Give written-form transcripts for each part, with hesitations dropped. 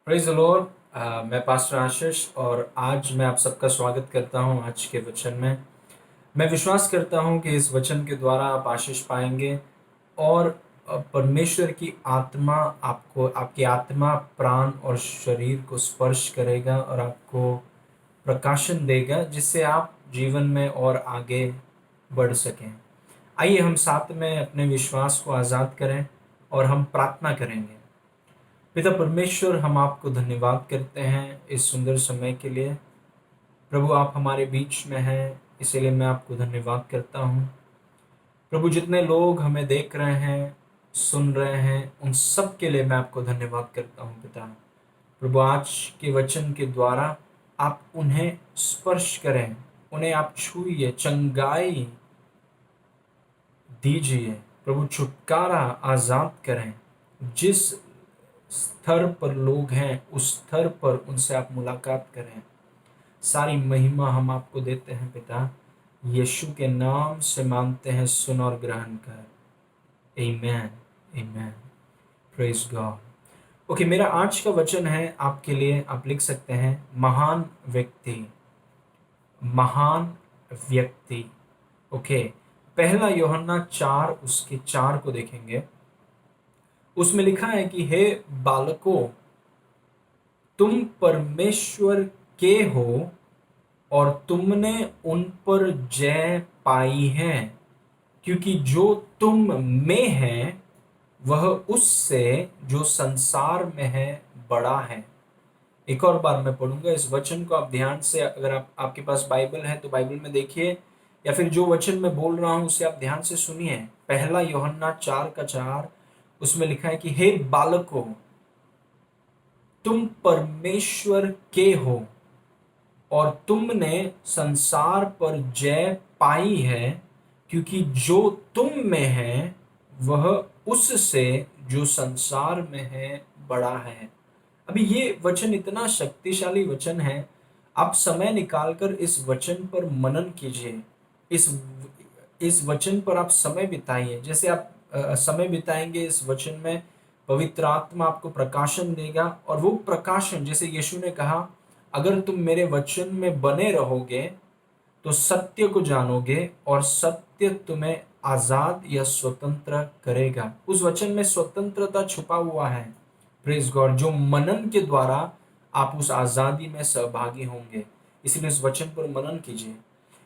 Praise the Lord. मैं pastor आशीष और आज मैं आप सबका स्वागत करता हूं आज के वचन में। मैं विश्वास करता हूं कि इस वचन के द्वारा आप आशीष पाएंगे और परमेश्वर की आत्मा आपको आपकी आत्मा प्राण और शरीर को स्पर्श करेगा और आपको प्रकाशन देगा जिससे आप जीवन में और आगे बढ़ सकें। आइए हम साथ में अपने विश्वास को आज़ाद करें और हम प्रार्थना करेंगे। पिता परमेश्वर, हम आपको धन्यवाद करते हैं इस सुंदर समय के लिए। प्रभु, आप हमारे बीच में हैं, इसीलिए मैं आपको धन्यवाद करता हूँ। प्रभु, जितने लोग हमें देख रहे हैं, सुन रहे हैं, उन सब के लिए मैं आपको धन्यवाद करता हूँ पिता। प्रभु, आज के वचन के द्वारा आप उन्हें स्पर्श करें, उन्हें आप छूइए, चंगाई दीजिए। प्रभु, छुटकारा आज़ाद करें। जिस स्तर पर लोग हैं उस स्तर पर उनसे आप मुलाकात करें। सारी महिमा हम आपको देते हैं पिता, यीशु के नाम से मांगते हैं, सुन और ग्रहण कर। Amen, amen. Praise God. Okay, मेरा आज का वचन है आपके लिए, आप लिख सकते हैं महान व्यक्ति। महान व्यक्ति। ओके, पहला यूहन्ना 4 उसके 4 को देखेंगे। उसमें लिखा है कि हे बालकों, तुम परमेश्वर के हो और तुमने उन पर जय पाई है, क्योंकि जो तुम में है वह उससे जो संसार में है बड़ा है। एक और बार मैं पढ़ूंगा इस वचन को, आप ध्यान से, अगर आपके पास बाइबल है तो बाइबल में देखिए, या फिर जो वचन मैं बोल रहा हूं उसे आप ध्यान से सुनिए। पहला यूहन्ना 4 का 4, उसमें लिखा है कि हे बालकों, तुम परमेश्वर के हो और तुमने संसार पर जय पाई है, क्योंकि जो तुम में है वह उससे जो संसार में है बड़ा है। अभी ये वचन इतना शक्तिशाली वचन है, आप समय निकालकर इस वचन पर मनन कीजिए। इस इस वचन पर आप समय बिताइए। जैसे आप समय बिताएंगे इस वचन में, पवित्र आत्मा आपको प्रकाशन देगा। और वो प्रकाशन, जैसे यीशु ने कहा, अगर तुम मेरे वचन में बने रहोगे तो सत्य को जानोगे और सत्य तुम्हें आजाद या स्वतंत्र करेगा। उस वचन में स्वतंत्रता छुपा हुआ है। Praise God. जो मनन के द्वारा आप उस आजादी में सहभागी होंगे, इसलिए इस वचन पर मनन कीजिए।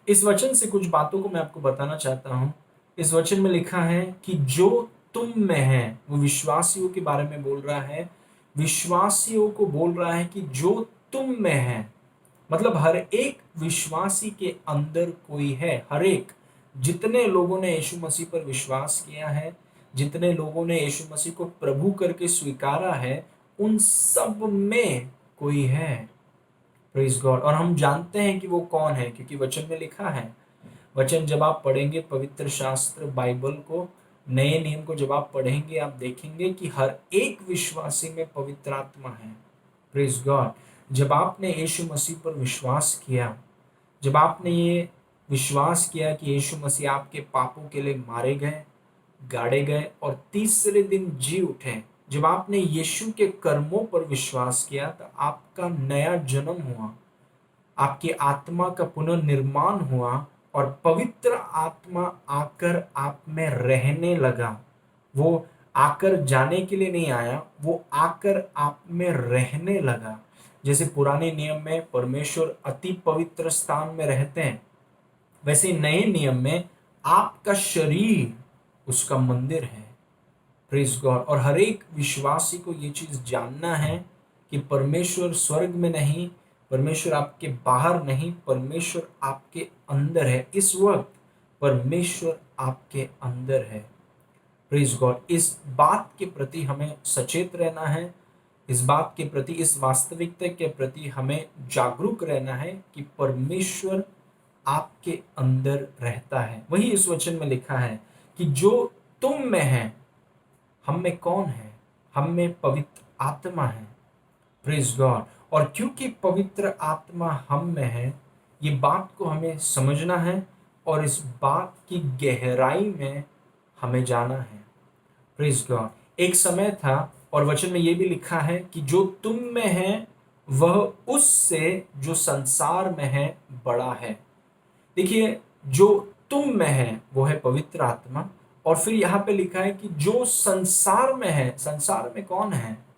इस वचन से कुछ बातों को मैं आपको बताना चाहता हूं। इस वचन में लिखा है कि जो तुम में है, वो विश्वासियों के बारे में बोल रहा है। विश्वासियों को बोल रहा है कि जो तुम में है, मतलब हर एक विश्वासी के अंदर कोई है। हर एक, जितने लोगों ने यीशु मसीह पर विश्वास किया है, जितने लोगों ने यीशु मसीह को प्रभु करके स्वीकारा है, उन सब में कोई है। Praise God. और हम जानते हैं कि वो कौन है, क्योंकि वचन में लिखा है। वचन जब आप पढ़ेंगे, पवित्र शास्त्र बाइबल को, नए नियम को जब आप पढ़ेंगे, आप देखेंगे कि हर एक विश्वासी में पवित्र आत्मा है। Praise God. जब आपने यीशु मसीह पर विश्वास किया, जब आपने ये विश्वास किया कि यीशु मसीह आपके पापों के लिए मारे गए, गाड़े गए और तीसरे दिन जी उठे, जब आपने यीशु के कर्मों पर विश्वास किया, तो आपका नया जन्म हुआ, आपकी आत्मा का पुनर्निर्माण हुआ और पवित्र आत्मा आकर आप में रहने लगा। वो आकर जाने के लिए नहीं आया, वो आकर आप में रहने लगा। जैसे पुराने नियम में परमेश्वर अति पवित्र स्थान में रहते हैं, वैसे नए नियम में आपका शरीर उसका मंदिर है। Praise God. और हर एक विश्वासी को ये चीज जानना है कि परमेश्वर स्वर्ग में नहीं, परमेश्वर आपके बाहर नहीं, परमेश्वर आपके अंदर है। इस वक्त परमेश्वर आपके अंदर है। Praise God. इस बात के प्रति हमें सचेत रहना है। इस बात के प्रति, इस वास्तविकता के प्रति हमें जागरूक रहना है कि परमेश्वर आपके अंदर रहता है। वही इस वचन में लिखा है कि जो तुम में है, हम में कौन है? हम में पवित्र आत्मा है। Praise God. और क्योंकि पवित्र आत्मा हम में है, ये बात को हमें समझना है और इस बात की गहराई में हमें जाना है। Praise God. एक समय था और वचन में यह भी लिखा है कि जो तुम में है वह उससे जो संसार में है बड़ा है। देखिए, जो तुम में है वो है पवित्र आत्मा, और फिर यहां पे लिखा है कि जो संसार में है, संसार में कौन है?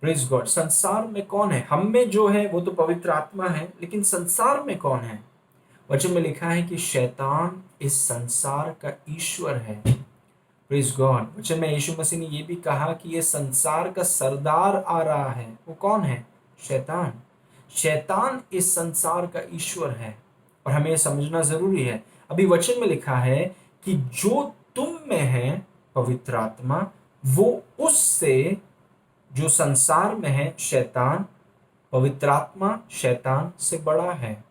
Praise God. संसार में कौन है? हम में जो है वो तो पवित्र आत्मा है, लेकिन संसार में कौन है? वचन में लिखा है कि शैतान इस संसार का ईश्वर है। Praise God. वचन में यीशु मसीह ने यह भी कहा कि ये संसार का सरदार आ रहा है। वो कौन है? शैतान। शैतान इस संसार का ईश्वर है, और हमें यह समझना जरूरी है। अभी वचन में लिखा है कि जो तुम में है पवित्र आत्मा, वो उससे जो संसार में है शैतान, पवित्र आत्मा शैतान से बड़ा है।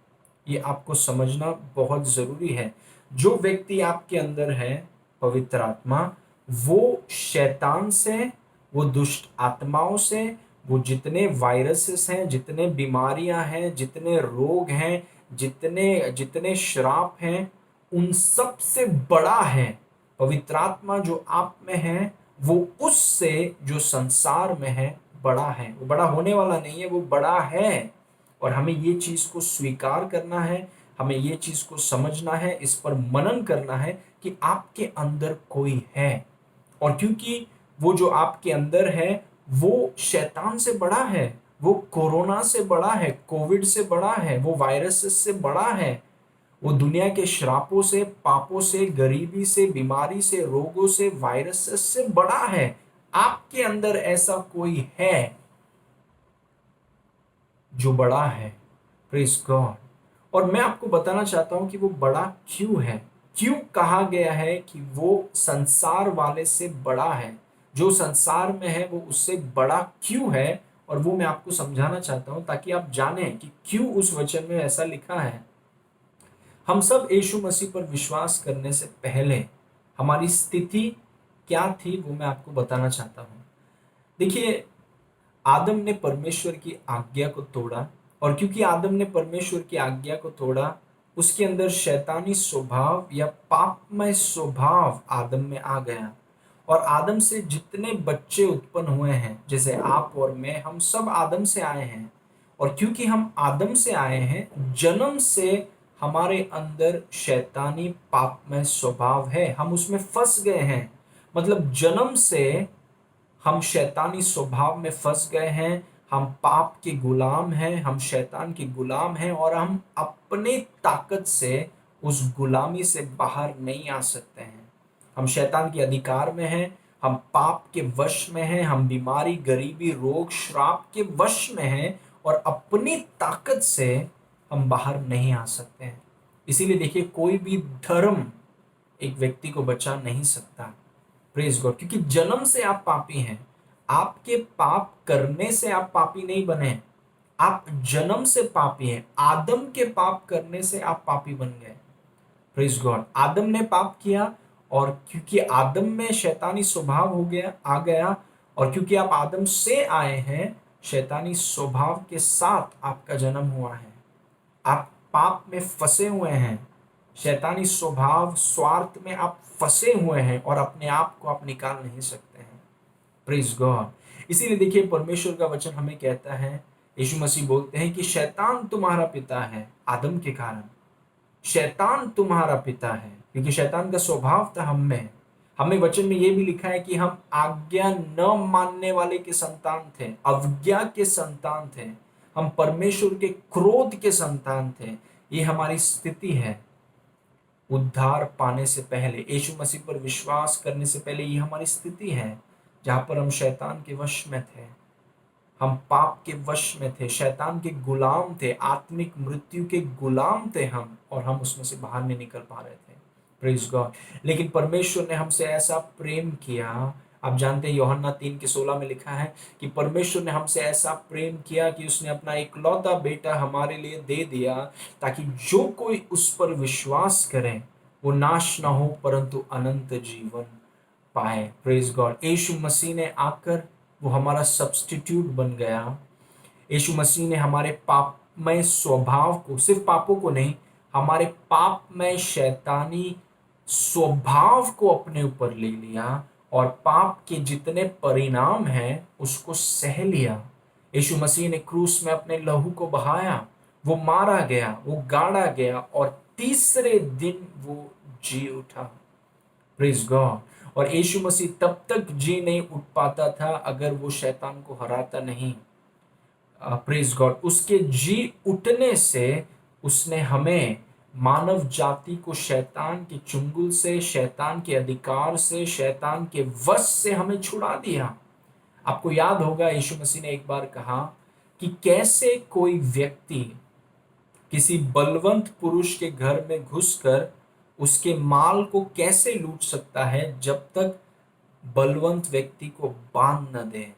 ये आपको समझना बहुत जरूरी है। जो व्यक्ति आपके अंदर है पवित्र आत्मा, वो शैतान से, वो दुष्ट आत्माओं से, वो जितने वायरसेस हैं, जितने बीमारियां हैं, जितने रोग हैं, जितने जितने श्राप हैं, उन सब से बड़ा है। पवित्र आत्मा जो आप में है वो उससे जो संसार में है बड़ा है। वो बड़ा होने वाला नहीं है, वो बड़ा है। और हमें ये चीज को स्वीकार करना है, हमें ये चीज को समझना है, इस पर मनन करना है कि आपके अंदर कोई है। और क्योंकि वो जो आपके अंदर है वो शैतान से बड़ा है, वो कोरोना से बड़ा है, कोविड से बड़ा है, वो वायरस से बड़ा है, वो दुनिया के श्रापों से, पापों से, गरीबी से, बीमारी से, रोगों से, वायरस से बड़ा है। आपके अंदर ऐसा कोई है जो बड़ा है। Praise God. और मैं आपको बताना चाहता हूं कि वो बड़ा क्यों है। क्यों कहा गया है कि वो संसार वाले से बड़ा है? जो संसार में है वो उससे बड़ा क्यों है? और वो मैं आपको समझाना चाहता हूं ताकि आप जानें कि क्यों उस वचन में ऐसा लिखा है। हम सब यीशु मसीह पर विश्वास करने से पहले हमारी स्थिति क्या थी वो मैं आपको बताना चाहता हूं। देखिए, आदम ने परमेश्वर की आज्ञा को तोड़ा, और क्योंकि आदम ने परमेश्वर की आज्ञा को तोड़ा, उसके अंदर शैतानी स्वभाव या पापमय स्वभाव आदम में आ गया। और आदम से जितने बच्चे उत्पन्न हुए हैं, जैसे आप और मैं, हम सब आदम से आए हैं। और क्योंकि हम आदम से आए हैं, जन्म से हमारे अंदर शैतानी पापमय स्वभाव है, हम उसमें फंस गए हैं। मतलब जन्म से हम शैतानी स्वभाव में फंस गए हैं, हम पाप के गुलाम हैं, हम शैतान के गुलाम हैं, और हम अपने ताकत से उस गुलामी से बाहर नहीं आ सकते हैं। हम शैतान के अधिकार में हैं, हम पाप के वश में हैं, हम बीमारी, गरीबी, रोग, श्राप के वश में हैं, और अपनी ताकत से हम बाहर नहीं आ सकते हैं। इसीलिए देखिए, कोई भी धर्म एक व्यक्ति को बचा नहीं सकता। Praise God. क्योंकि जन्म से आप पापी हैं। आपके पाप करने से आप पापी नहीं बने, आप जन्म से पापी हैं। आदम के पाप करने से आप पापी बन गए। Praise God. आदम ने पाप किया, और क्योंकि आदम में शैतानी स्वभाव हो गया, आ गया, और क्योंकि आप आदम से आए हैं, शैतानी स्वभाव के साथ आपका जन्म हुआ है। आप पाप में फंसे हुए हैं, शैतानी स्वभाव, स्वार्थ में आप फंसे हुए हैं, और अपने आप को आप निकाल नहीं सकते हैं। Praise God. इसीलिए देखिए, परमेश्वर का वचन हमें कहता है, यीशु मसीह बोलते हैं कि शैतान तुम्हारा पिता है आदम के कारण। शैतान तुम्हारा पिता है, क्योंकि शैतान का स्वभाव था हम में। हमें वचन में यह भी लिखा है कि हम आज्ञा न मानने वाले के संतान थे, अवज्ञा के संतान थे, हम परमेश्वर के क्रोध के संतान थे। ये हमारी स्थिति है उद्धार पाने से पहले, यीशु मसीह पर विश्वास करने से पहले। ये हमारी स्थिति है जहां पर हम शैतान के वश में थे, हम पाप के वश में थे, शैतान के गुलाम थे, आत्मिक मृत्यु के गुलाम थे हम, और हम उसमें से बाहर नहीं निकल पा रहे थे। Praise God. लेकिन परमेश्वर ने हमसे ऐसा प्रेम किया। आप जानते हैं, यूहन्ना 3:16 में लिखा है कि परमेश्वर ने हमसे ऐसा प्रेम किया कि उसने अपना इकलौता बेटा हमारे लिए दे दिया, ताकि जो कोई उस पर विश्वास करे वो नाश ना हो परंतु अनंत जीवन पाए। Praise God. यीशु मसीह ने आकर वो हमारा सब्स्टिट्यूट बन गया। यीशु मसीह ने हमारे पापमय स्वभाव को, सिर्फ पापों को नहीं, हमारे पापमय शैतानी स्वभाव को अपने ऊपर ले लिया, और पाप के जितने परिणाम हैं उसको सह लिया। यीशु मसीह ने क्रूस में अपने लहू को बहाया, वो मारा गया, वो गाड़ा गया और तीसरे दिन वो जी उठा। Praise God. और यीशु मसीह तब तक जी नहीं उठ पाता था अगर वो शैतान को हराता नहीं। Praise God. उसके जी उठने से उसने हमें, मानव जाति को, शैतान के चुंगल से, शैतान के अधिकार से, शैतान के वश से हमें छुड़ा दिया। आपको याद होगा यीशु मसीह ने एक बार कहा कि कैसे कोई व्यक्ति किसी बलवंत पुरुष के घर में घुसकर उसके माल को कैसे लूट सकता है जब तक बलवंत व्यक्ति को बांध न दे।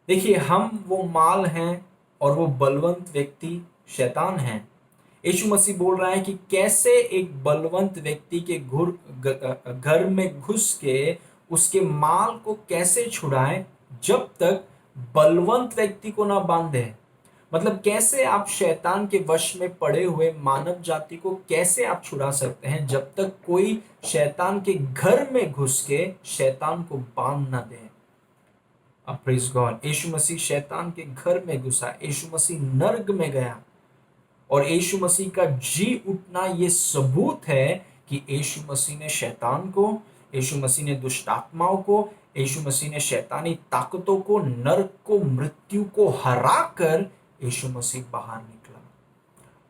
देखिए, हम वो माल हैं और वो बलवंत व्यक्ति शैतान है। यीशु मसीह बोल रहा है कि कैसे एक बलवंत व्यक्ति के घर में घुस के उसके माल को कैसे छुड़ाए जब तक बलवंत व्यक्ति को ना बांधे। मतलब कैसे आप शैतान के वश में पड़े हुए मानव जाति को कैसे आप छुड़ा सकते हैं जब तक कोई शैतान के घर में घुस के शैतान को बांध ना दे। Praise God. यीशु मसीह शैतान के घर में घुसा, यीशु मसीह नर्क में गया और यीशु मसीह का जी उठना ये सबूत है कि यीशु मसीह ने शैतान को, यीशु मसीह ने दुष्ट आत्माओं को, यीशु मसीह ने शैतानी ताकतों को, नर्क को, मृत्यु को हरा कर यीशु मसीह बाहर निकला।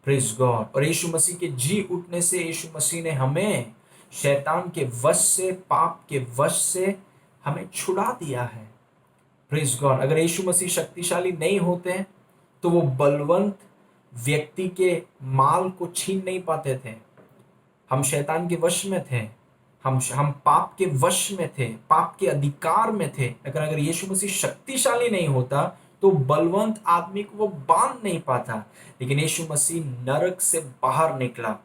Praise God. और यीशु मसीह के जी उठने से यीशु मसीह ने हमें शैतान के वश से, पाप के वश से हमें छुड़ा दिया है। Praise God. अगर यीशु मसीह शक्तिशाली नहीं होते तो वो बलवंत व्यक्ति के माल को छीन नहीं पाते थे। हम शैतान के वश में थे, हम पाप के वश में थे, पाप के अधिकार में थे। अगर यीशु मसीह शक्तिशाली नहीं होता तो बलवंत आदमी को वो बांध नहीं पाता। लेकिन यीशु मसीह नरक से बाहर निकला।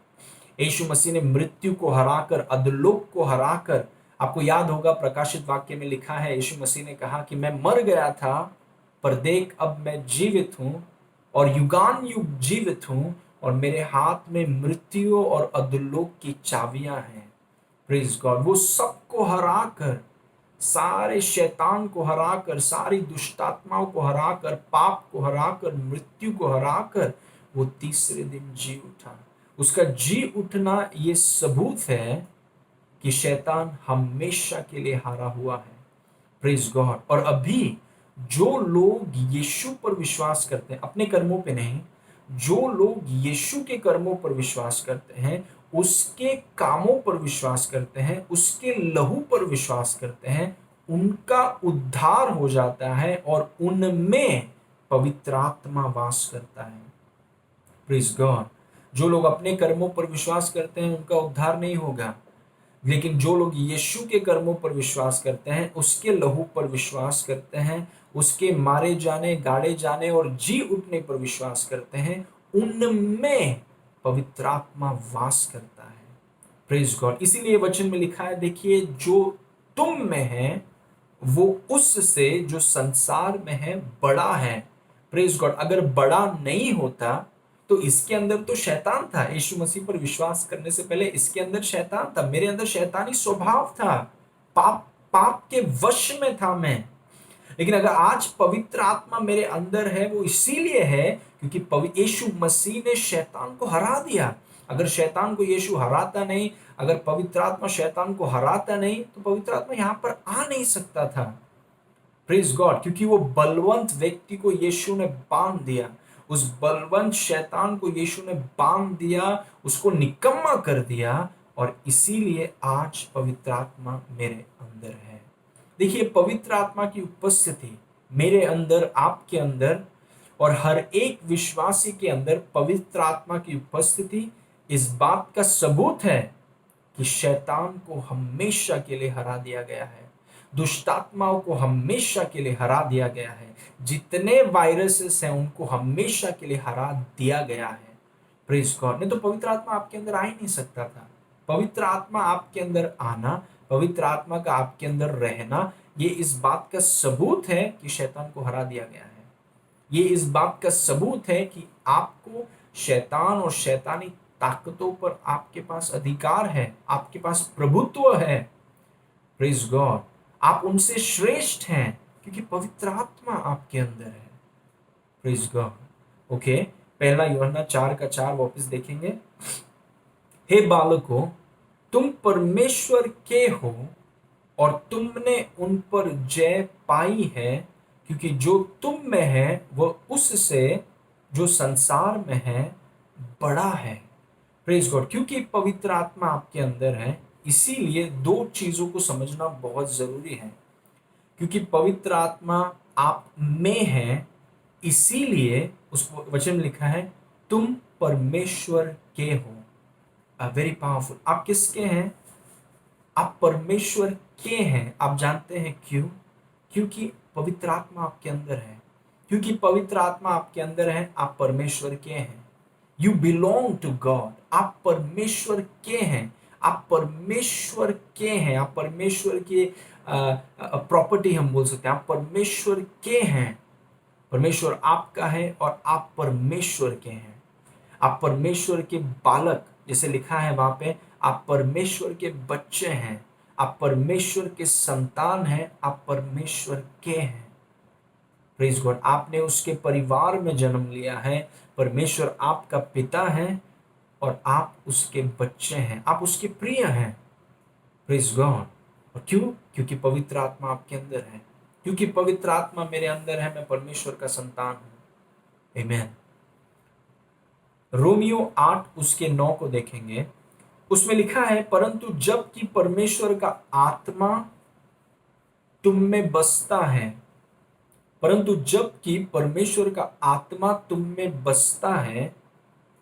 यीशु मसीह ने मृत्यु को हराकर, अधोलोक को हराकर, आपको याद होगा प्रकाशित वाक्य में लिखा है, यीशु मसीह ने कहा कि मैं मर गया था पर देख अब मैं जीवित हूं और युगान युग जीवित हूं और मेरे हाथ में मृत्यु और अधोलोक की चाबियां हैं। Praise God. वो सबको हराकर, सारे शैतान को हराकर, सारी दुष्टात्माओं को हराकर, पाप को हराकर, मृत्यु को हराकर वो तीसरे दिन जी उठा। उसका जी उठना ये सबूत है कि शैतान हमेशा के लिए हारा हुआ है। Praise God. और अभी जो लोग यीशु पर विश्वास करते हैं, अपने कर्मों पे नहीं, जो लोग यीशु के कर्मों पर विश्वास करते हैं, उसके कामों पर विश्वास करते हैं, उसके लहू पर विश्वास करते हैं, उनका उद्धार हो जाता है और उनमें पवित्र आत्मा वास करता है। Praise God. जो लोग अपने कर्मों पर विश्वास करते हैं उनका उद्धार नहीं होगा, लेकिन जो लोग यीशु के कर्मों पर विश्वास करते हैं, उसके लहू पर विश्वास करते हैं, उसके मारे जाने, गाड़े जाने और जी उठने पर विश्वास करते हैं, उनमें पवित्र आत्मा वास करता है। Praise God. इसीलिए वचन में लिखा है, देखिए जो तुम में है वो उससे जो संसार में है बड़ा है। Praise God. अगर बड़ा नहीं होता तो इसके अंदर तो शैतान था। यीशु मसीह पर विश्वास करने से पहले इसके अंदर शैतान था, मेरे अंदर शैतानी स्वभाव था, पाप पाप के वश में था मैं। लेकिन अगर आज पवित्र आत्मा मेरे अंदर है वो इसीलिए है क्योंकि यीशु मसीह ने शैतान को हरा दिया। अगर शैतान को यीशु हराता नहीं, अगर पवित्र आत्मा शैतान को हराता नहीं तो पवित्र आत्मा यहां पर आ नहीं सकता था। Praise God. क्योंकि वो बलवंत व्यक्ति को यीशु ने बांध दिया, उस बलवंत शैतान को यीशु ने बांध दिया, उसको निकम्मा कर दिया और इसीलिए आज पवित्र आत्मा मेरे अंदर है। देखिए, पवित्र आत्मा की उपस्थिति मेरे अंदर, आपके अंदर और हर एक विश्वासी के अंदर पवित्र आत्मा की उपस्थिति इस बात का सबूत है कि शैतान को हमेशा के लिए हरा दिया गया है, दुष्टात्माओं को हमेशा के लिए हरा दिया गया है, जितने वायरसेस हैं उनको हमेशा के लिए हरा दिया गया है। Praise God. नहीं तो पवित्र आत्मा आपके अंदर आ ही नहीं सकता था। पवित्र आत्मा आपके अंदर आना, पवित्र आत्मा का आपके अंदर रहना, ये इस बात का सबूत है कि शैतान को हरा दिया गया है। ये इस बात का सबूत है कि आपको शैतान और शैतानी ताकतों पर आपके पास अधिकार है, आपके पास प्रभुत्व है। Praise God. आप उनसे श्रेष्ठ हैं क्योंकि पवित्र आत्मा आपके अंदर है। Praise God. ओके, पहला यूहन्ना 4:4 वापस देखेंगे। हे बालकों, तुम परमेश्वर के हो और तुमने उन पर जय पाई है, क्योंकि जो तुम में है वह उससे जो संसार में है बड़ा है। Praise God. क्योंकि पवित्र आत्मा आपके अंदर है, इसीलिए दो चीजों को समझना बहुत जरूरी है। क्योंकि पवित्र आत्मा आप में है, इसीलिए उस वचन में लिखा है तुम परमेश्वर के हो। Very powerful. आप किसके हैं? आप परमेश्वर के हैं। आप जानते हैं क्यों? क्योंकि पवित्र आत्मा आपके अंदर है। क्योंकि पवित्र आत्मा आपके अंदर है, आप परमेश्वर के हैं। You belong to God. आप परमेश्वर के हैं। आप परमेश्वर के हैं। आप परमेश्वर के प्रॉपर्टी हम बोल सकते हैं। आप परमेश्वर के हैं। परमेश्वर आपका है और आप परमेश्वर के हैं। आप परमेश्वर के बालक, जैसे लिखा है वहां पे, आप परमेश्वर के बच्चे हैं। आप परमेश्वर के संतान हैं। आप परमेश्वर के हैं। Praise God. आपने उसके परिवार में जन्म लिया है। परमेश्वर आपका पिता है और आप उसके बच्चे हैं। आप उसके प्रिय हैं। Praise God. और क्यों? क्योंकि पवित्र आत्मा आपके अंदर है। क्योंकि पवित्र आत्मा मेरे अंदर है, मैं परमेश्वर का संतान हूं। आमीन। रोमियो 8 उसके 9 को देखेंगे। उसमें लिखा है, परंतु जबकि परमेश्वर का आत्मा तुम में बसता है, परंतु जबकि परमेश्वर का आत्मा तुम में बसता है,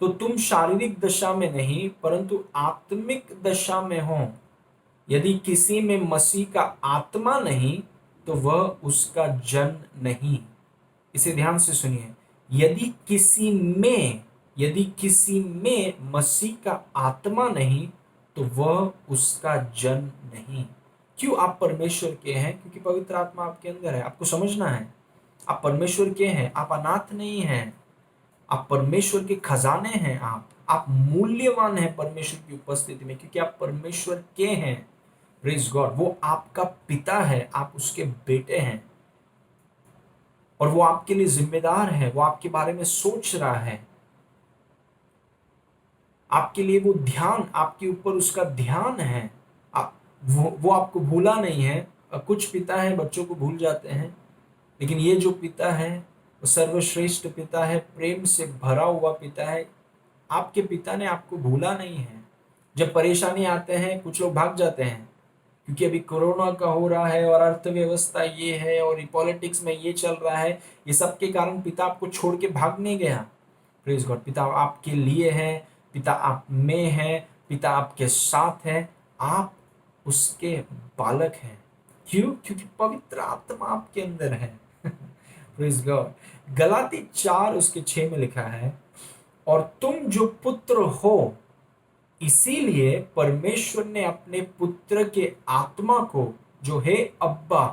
तो तुम शारीरिक दशा में नहीं परंतु आत्मिक दशा में हो। यदि किसी में मसीह का आत्मा नहीं तो वह उसका जन नहीं। इसे ध्यान से सुनिए। यदि किसी में, यदि किसी में मसीह का आत्मा नहीं तो वह उसका जन नहीं। क्यों? आप परमेश्वर के हैं क्योंकि पवित्र आत्मा आपके अंदर है। आपको समझना है, आप परमेश्वर के हैं। आप अनाथ नहीं हैं। आप परमेश्वर के खजाने हैं। आप मूल्यवान हैं परमेश्वर की उपस्थिति में, क्योंकि आप परमेश्वर के हैं। Praise God. वो आपका पिता है, आप उसके बेटे हैं और वो आपके लिए जिम्मेदार है। वो आपके बारे में सोच रहा है। आपके लिए वो ध्यान, आपके ऊपर उसका ध्यान है। वो आपको भूला नहीं है। कुछ पिता हैं बच्चों को भूल जाते हैं, लेकिन ये जो पिता है वो सर्वश्रेष्ठ पिता है, प्रेम से भरा हुआ पिता है। आपके पिता ने आपको भूला नहीं है। जब परेशानी आते हैं कुछ लोग भाग जाते हैं, क्योंकि अभी कोरोना का हो रहा है और अर्थव्यवस्था ये है और पॉलिटिक्स में ये चल रहा है, ये सब के कारण पिता आपको छोड़ के भाग नहीं गया। Praise God. पिता आपके लिए है, पिता आप में है, पिता आपके साथ है। आप उसके बालक हैं। क्यों? क्योंकि पवित्र आत्मा आपके अंदर है। Praise God. गलाती 4 उसके 6 में लिखा है, और तुम जो पुत्र हो, इसीलिए परमेश्वर ने अपने पुत्र के आत्मा को, जो हे अब्बा,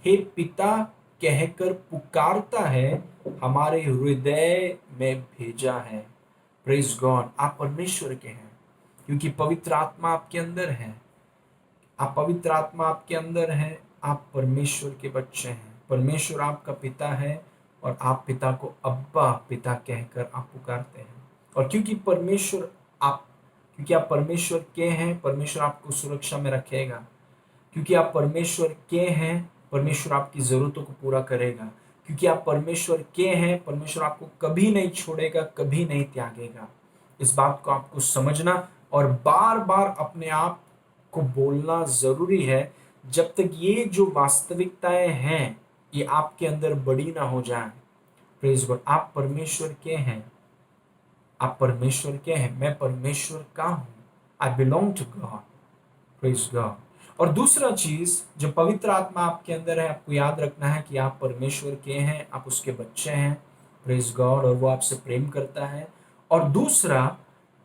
हे पिता कहकर पुकारता है, हमारे हृदय में भेजा है। Praise God. आप परमेश्वर के हैं क्योंकि पवित्र आत्मा आपके अंदर है। आप पवित्र आत्मा आपके अंदर है। आप परमेश्वर के बच्चे हैं। परमेश्वर आपका पिता है और आप पिता को अब्बा, पिता कहकर आप पुकारते हैं। और क्योंकि आप परमेश्वर के हैं, परमेश्वर आपको सुरक्षा में रखेगा। क्योंकि आप परमेश्वर के हैं, परमेश्वर आपकी जरूरतों को पूरा करेगा। क्योंकि आप परमेश्वर के हैं, परमेश्वर आपको कभी नहीं छोड़ेगा, कभी नहीं त्यागेगा। इस बात को आपको समझना और बार बार अपने आप को बोलना जरूरी है, जब तक ये जो वास्तविकताएं हैं ये आपके अंदर बड़ी ना हो जाए। Praise God. आप परमेश्वर के हैं। आप परमेश्वर के हैं। मैं परमेश्वर का हूं। I belong to God. Praise God. और दूसरा चीज, जो पवित्र आत्मा आपके अंदर है, आपको याद रखना है कि आप परमेश्वर के हैं, आप उसके बच्चे हैं। Praise God. और वो आपसे प्रेम करता है। और दूसरा,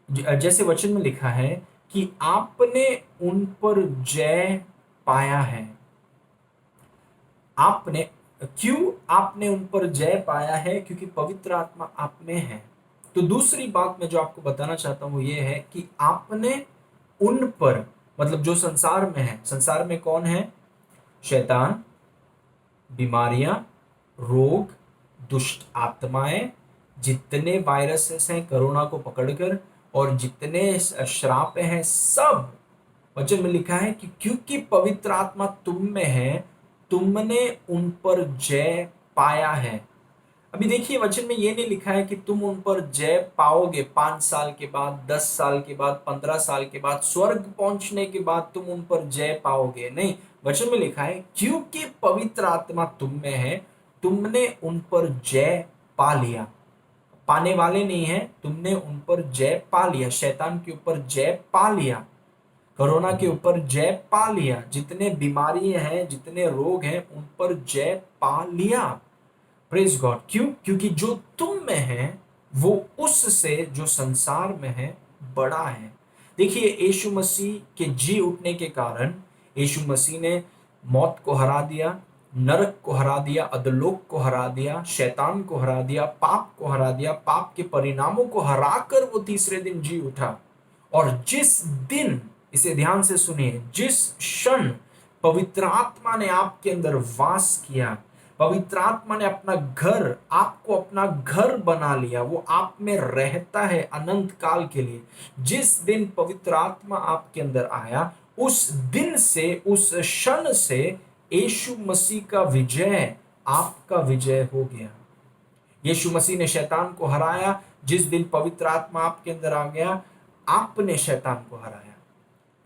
जैसे वचन में लिखा है कि आपने उन पर जय पाया है। आपने, क्यों आपने उन पर जय पाया है? क्योंकि पवित्र आत्मा आप में है। तो दूसरी बात मैं जो आपको बताना चाहता हूं ये है कि आपने उन पर, मतलब जो संसार में है। संसार में कौन है? शैतान, बीमारियां, रोग, दुष्ट आत्माएं, जितने वायरसेस हैं कोरोना को पकड़कर, और जितने श्राप हैं, सब वचन में लिखा है कि क्योंकि पवित्र आत्मा तुम में है, तुमने उन पर जय पाया है। अभी देखिए वचन में ये नहीं लिखा है कि तुम उन पर जय पाओगे 5 साल के बाद, 10 साल के बाद, 15 साल के बाद, स्वर्ग पहुंचने के बाद तुम उन पर जय पाओगे। नहीं, वचन में लिखा है क्योंकि पवित्र आत्मा तुम में है, तुमने उन पर जय पा लिया। पाने वाले नहीं है, तुमने उन पर जय पा लिया। शैतान के ऊपर जय पा लिया, कोरोना के ऊपर जय पा लिया, जितने बीमारियां हैं, जितने रोग हैं, उन पर जय पा लिया। Praise God. क्यों? क्योंकि जो तुम में है वो उससे जो संसार में है बड़ा है। देखिए यीशु मसीह के जी उठने के कारण यीशु मसीह ने मौत को हरा दिया, नरक को हरा दिया, अधोलोक को हरा दिया, शैतान को हरा दिया, पाप को हरा दिया, पाप के परिणामों को हराकर वो तीसरे दिन जी उठा। और जिस दिन, इसे ध्यान से सुनिए, जिस क्षण पवित्र आत्मा ने आपके अंदर वास किया, पवित्र आत्मा ने अपना घर, आपको अपना घर बना लिया, वो आप में रहता है अनंत काल के लिए। जिस दिन पवित्र आत्मा आपके अंदर आया, उस दिन से, उस क्षण से यीशु मसीह का विजय आपका विजय हो गया। यीशु मसीह ने शैतान को हराया। जिस दिन पवित्र आत्मा आपके अंदर आ गया, आपने शैतान को हराया,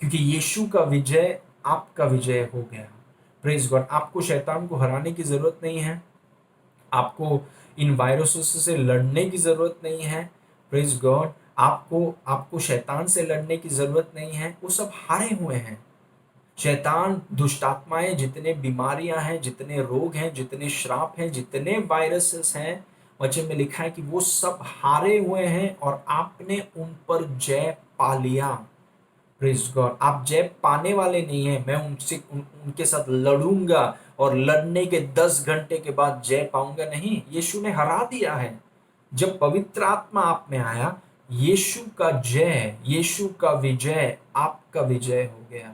क्योंकि यीशु का विजय आपका विजय हो गया। Praise God. आपको शैतान को हराने की जरूरत नहीं है, आपको इन वायरसों से लड़ने की जरूरत नहीं है। Praise God. आपको आपको शैतान से लड़ने की जरूरत नहीं है, वो सब हारे हुए हैं। शैतान, दुष्ट आत्माएं, जितने बीमारियां हैं, जितने रोग हैं, जितने श्राप हैं, जितने वायरसेस हैं, वचन में लिखा है कि वो सब हारे हुए हैं और आपने उन पर जय पा लिया। Praise God. आप जय पाने वाले नहीं हैं, मैं उनके साथ लड़ूंगा और लड़ने के 10 घंटे के बाद जय पाऊंगा, नहीं। यीशु ने हरा दिया है। जब पवित्र आत्मा आप में आया, यीशु का जय, यीशु का विजय आपका विजय हो गया।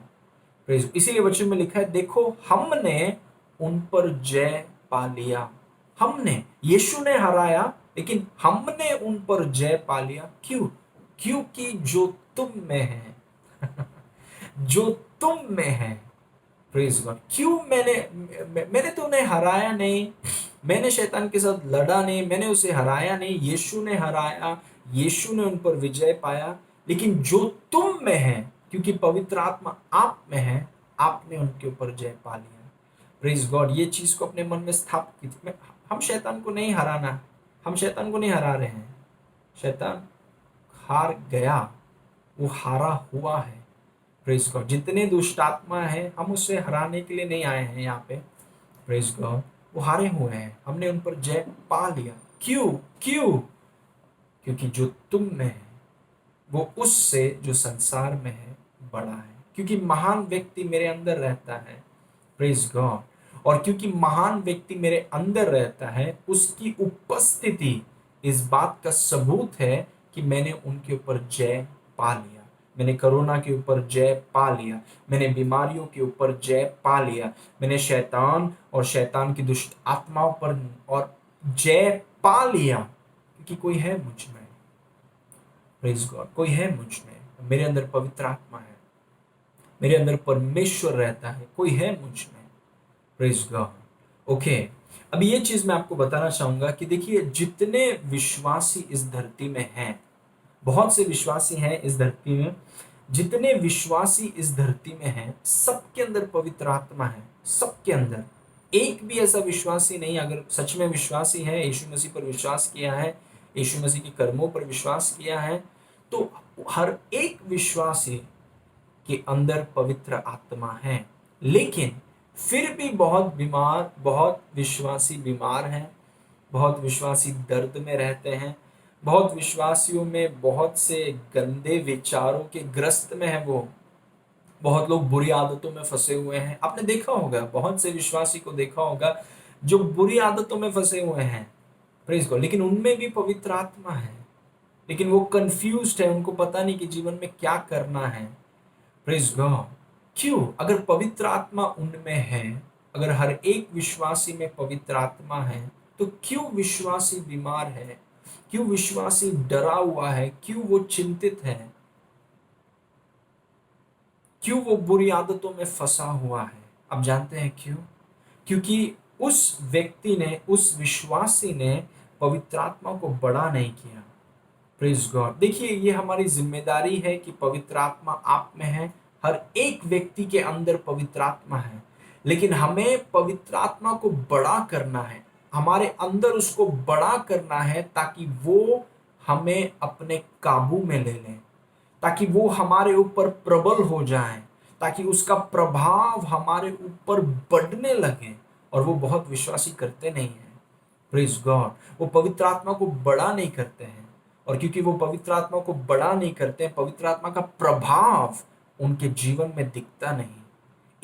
प्रेज। इसीलिए वचन में लिखा है, देखो हमने उन पर जय पा लिया। हमने, यीशु ने हराया, लेकिन हमने उन पर जय पा लिया। क्यों? क्योंकि जो तुम में है जो तुम में है। Praise God. क्यों? मैंने तो उन्हें हराया नहीं, मैंने शैतान के साथ लड़ा नहीं, मैंने उसे हराया नहीं, यीशु ने हराया, यीशु ने उन पर विजय पाया। लेकिन जो तुम में है, क्योंकि पवित्र आत्मा आप में है, आपने उनके ऊपर जय पा लिया। Praise God. ये चीज को अपने मन में स्थापित कीजिए। हम शैतान को नहीं हराना, हम शैतान को नहीं हरा रहे हैं, शैतान हार गया, वो हारा हुआ है। Praise God. जितने दुष्ट आत्मा है, हम उसे हराने के लिए नहीं आए हैं यहाँ पे। Praise God. वो हारे हुए हैं, हमने उन पर जय पा लिया। क्यों? क्यों? क्योंकि जो तुम में है वो उससे जो संसार में है बड़ा है। क्योंकि महान व्यक्ति मेरे अंदर रहता है। Praise God. और क्योंकि महान व्यक्ति मेरे अंदर रहता है, उसकी उपस्थिति इस बात का सबूत है कि मैंने उनके ऊपर जय पा लिया। मैंने कोरोना के ऊपर जय पा लिया, मैंने बीमारियों के ऊपर जय पा लिया, मैंने शैतान और शैतान की दुष्ट आत्माओं पर और जय पा लिया, क्योंकि कोई है मुझ में। Praise God. कोई है मुझ में, मेरे अंदर पवित्र आत्मा है, मेरे अंदर परमेश्वर रहता है, कोई है मुझ में। Praise God. ओके। अब ये चीज मैं आपको बताना चाहूंगा कि देखिए, जितने विश्वासी इस धरती में हैं, बहुत से विश्वासी हैं इस धरती में, जितने विश्वासी इस धरती में हैं, सबके अंदर पवित्र आत्मा है, सबके अंदर। एक भी ऐसा विश्वासी नहीं, अगर सच में विश्वासी है, यीशु मसीह पर विश्वास किया है, यीशु मसीह के कर्मों पर विश्वास किया है, तो हर एक विश्वासी के अंदर पवित्र आत्मा है। लेकिन फिर भी बहुत विश्वासी बीमार हैं, बहुत विश्वासी दर्द में रहते हैं, बहुत विश्वासियों में बहुत से गंदे विचारों के ग्रस्त में है वो, बहुत लोग बुरी आदतों में फंसे हुए हैं। आपने देखा होगा, बहुत से विश्वासी को देखा होगा जो बुरी आदतों में फंसे हुए हैं। Praise God. लेकिन उनमें भी पवित्र आत्मा है, लेकिन वो कंफ्यूज्ड है, उनको पता नहीं कि जीवन में क्या करना है। Praise God. क्यों? अगर पवित्र आत्मा उनमें है, अगर हर एक विश्वासी में पवित्र आत्मा है, तो क्यों विश्वासी बीमार है? क्यों विश्वासी डरा हुआ है? क्यों वो चिंतित है? क्यों वो बुरी आदतों में फंसा हुआ है? आप जानते हैं क्यों? क्योंकि उस व्यक्ति ने, उस विश्वासी ने पवित्र आत्मा को बड़ा नहीं किया। Praise God. देखिए, ये हमारी जिम्मेदारी है कि पवित्र आत्मा आप में है, हर एक व्यक्ति के अंदर पवित्र आत्मा है, लेकिन हमें पवित्र आत्मा को बड़ा करना है, हमारे अंदर उसको बड़ा करना है, ताकि वो हमें अपने काबू में ले लें, ताकि वो हमारे ऊपर प्रबल हो जाए, ताकि उसका प्रभाव हमारे ऊपर बढ़ने लगे। और वो बहुत विश्वासी करते नहीं है। Praise God. वो पवित्र आत्मा को बड़ा नहीं करते हैं, और क्योंकि वो पवित्र आत्मा को बड़ा नहीं करते हैं, पवित्र आत्मा का प्रभाव उनके जीवन में दिखता नहीं।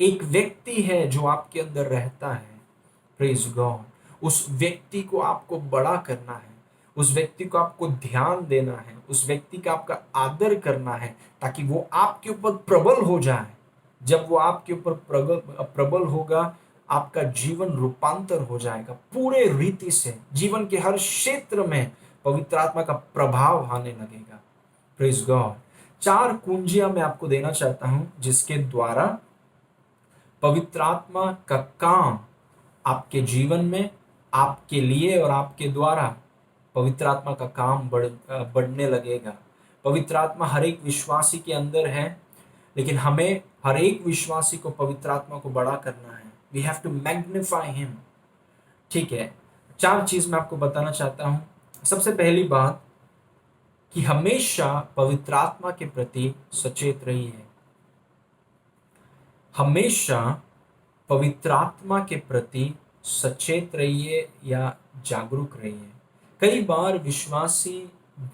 एक व्यक्ति है जो आपके अंदर रहता है, प्रेज गॉड, उस व्यक्ति को आपको बड़ा करना है, उस व्यक्ति को आपको ध्यान देना है, उस व्यक्ति का आपका आदर करना है, ताकि वो आपके ऊपर प्रबल हो जाए। जब वो आपके ऊपर प्रबल प्रबल होगा, आपका जीवन रूपांतर हो जाएगा पूरे रीति से, जीवन के हर क्षेत्र में पवित्र आत्मा का प्रभाव आने लगेगा। Praise God. 4 कुंजियां मैं आपको देना चाहता हूं, जिसके द्वारा पवित्र आत्मा का काम आपके जीवन में, आपके लिए और आपके द्वारा पवित्र आत्मा का काम बढ़ने लगेगा। पवित्र आत्मा हर एक विश्वासी के अंदर है, लेकिन हमें हर एक विश्वासी को पवित्र आत्मा को बड़ा करना है। We have to magnify him. ठीक है, 4 चीज मैं आपको बताना चाहता हूं। सबसे पहली बात, कि हमेशा पवित्र आत्मा के प्रति सचेत रहिए। हमेशा पवित्र आत्मा के प्रति सचेत रहिए या जागरूक रहिए। कई बार विश्वासी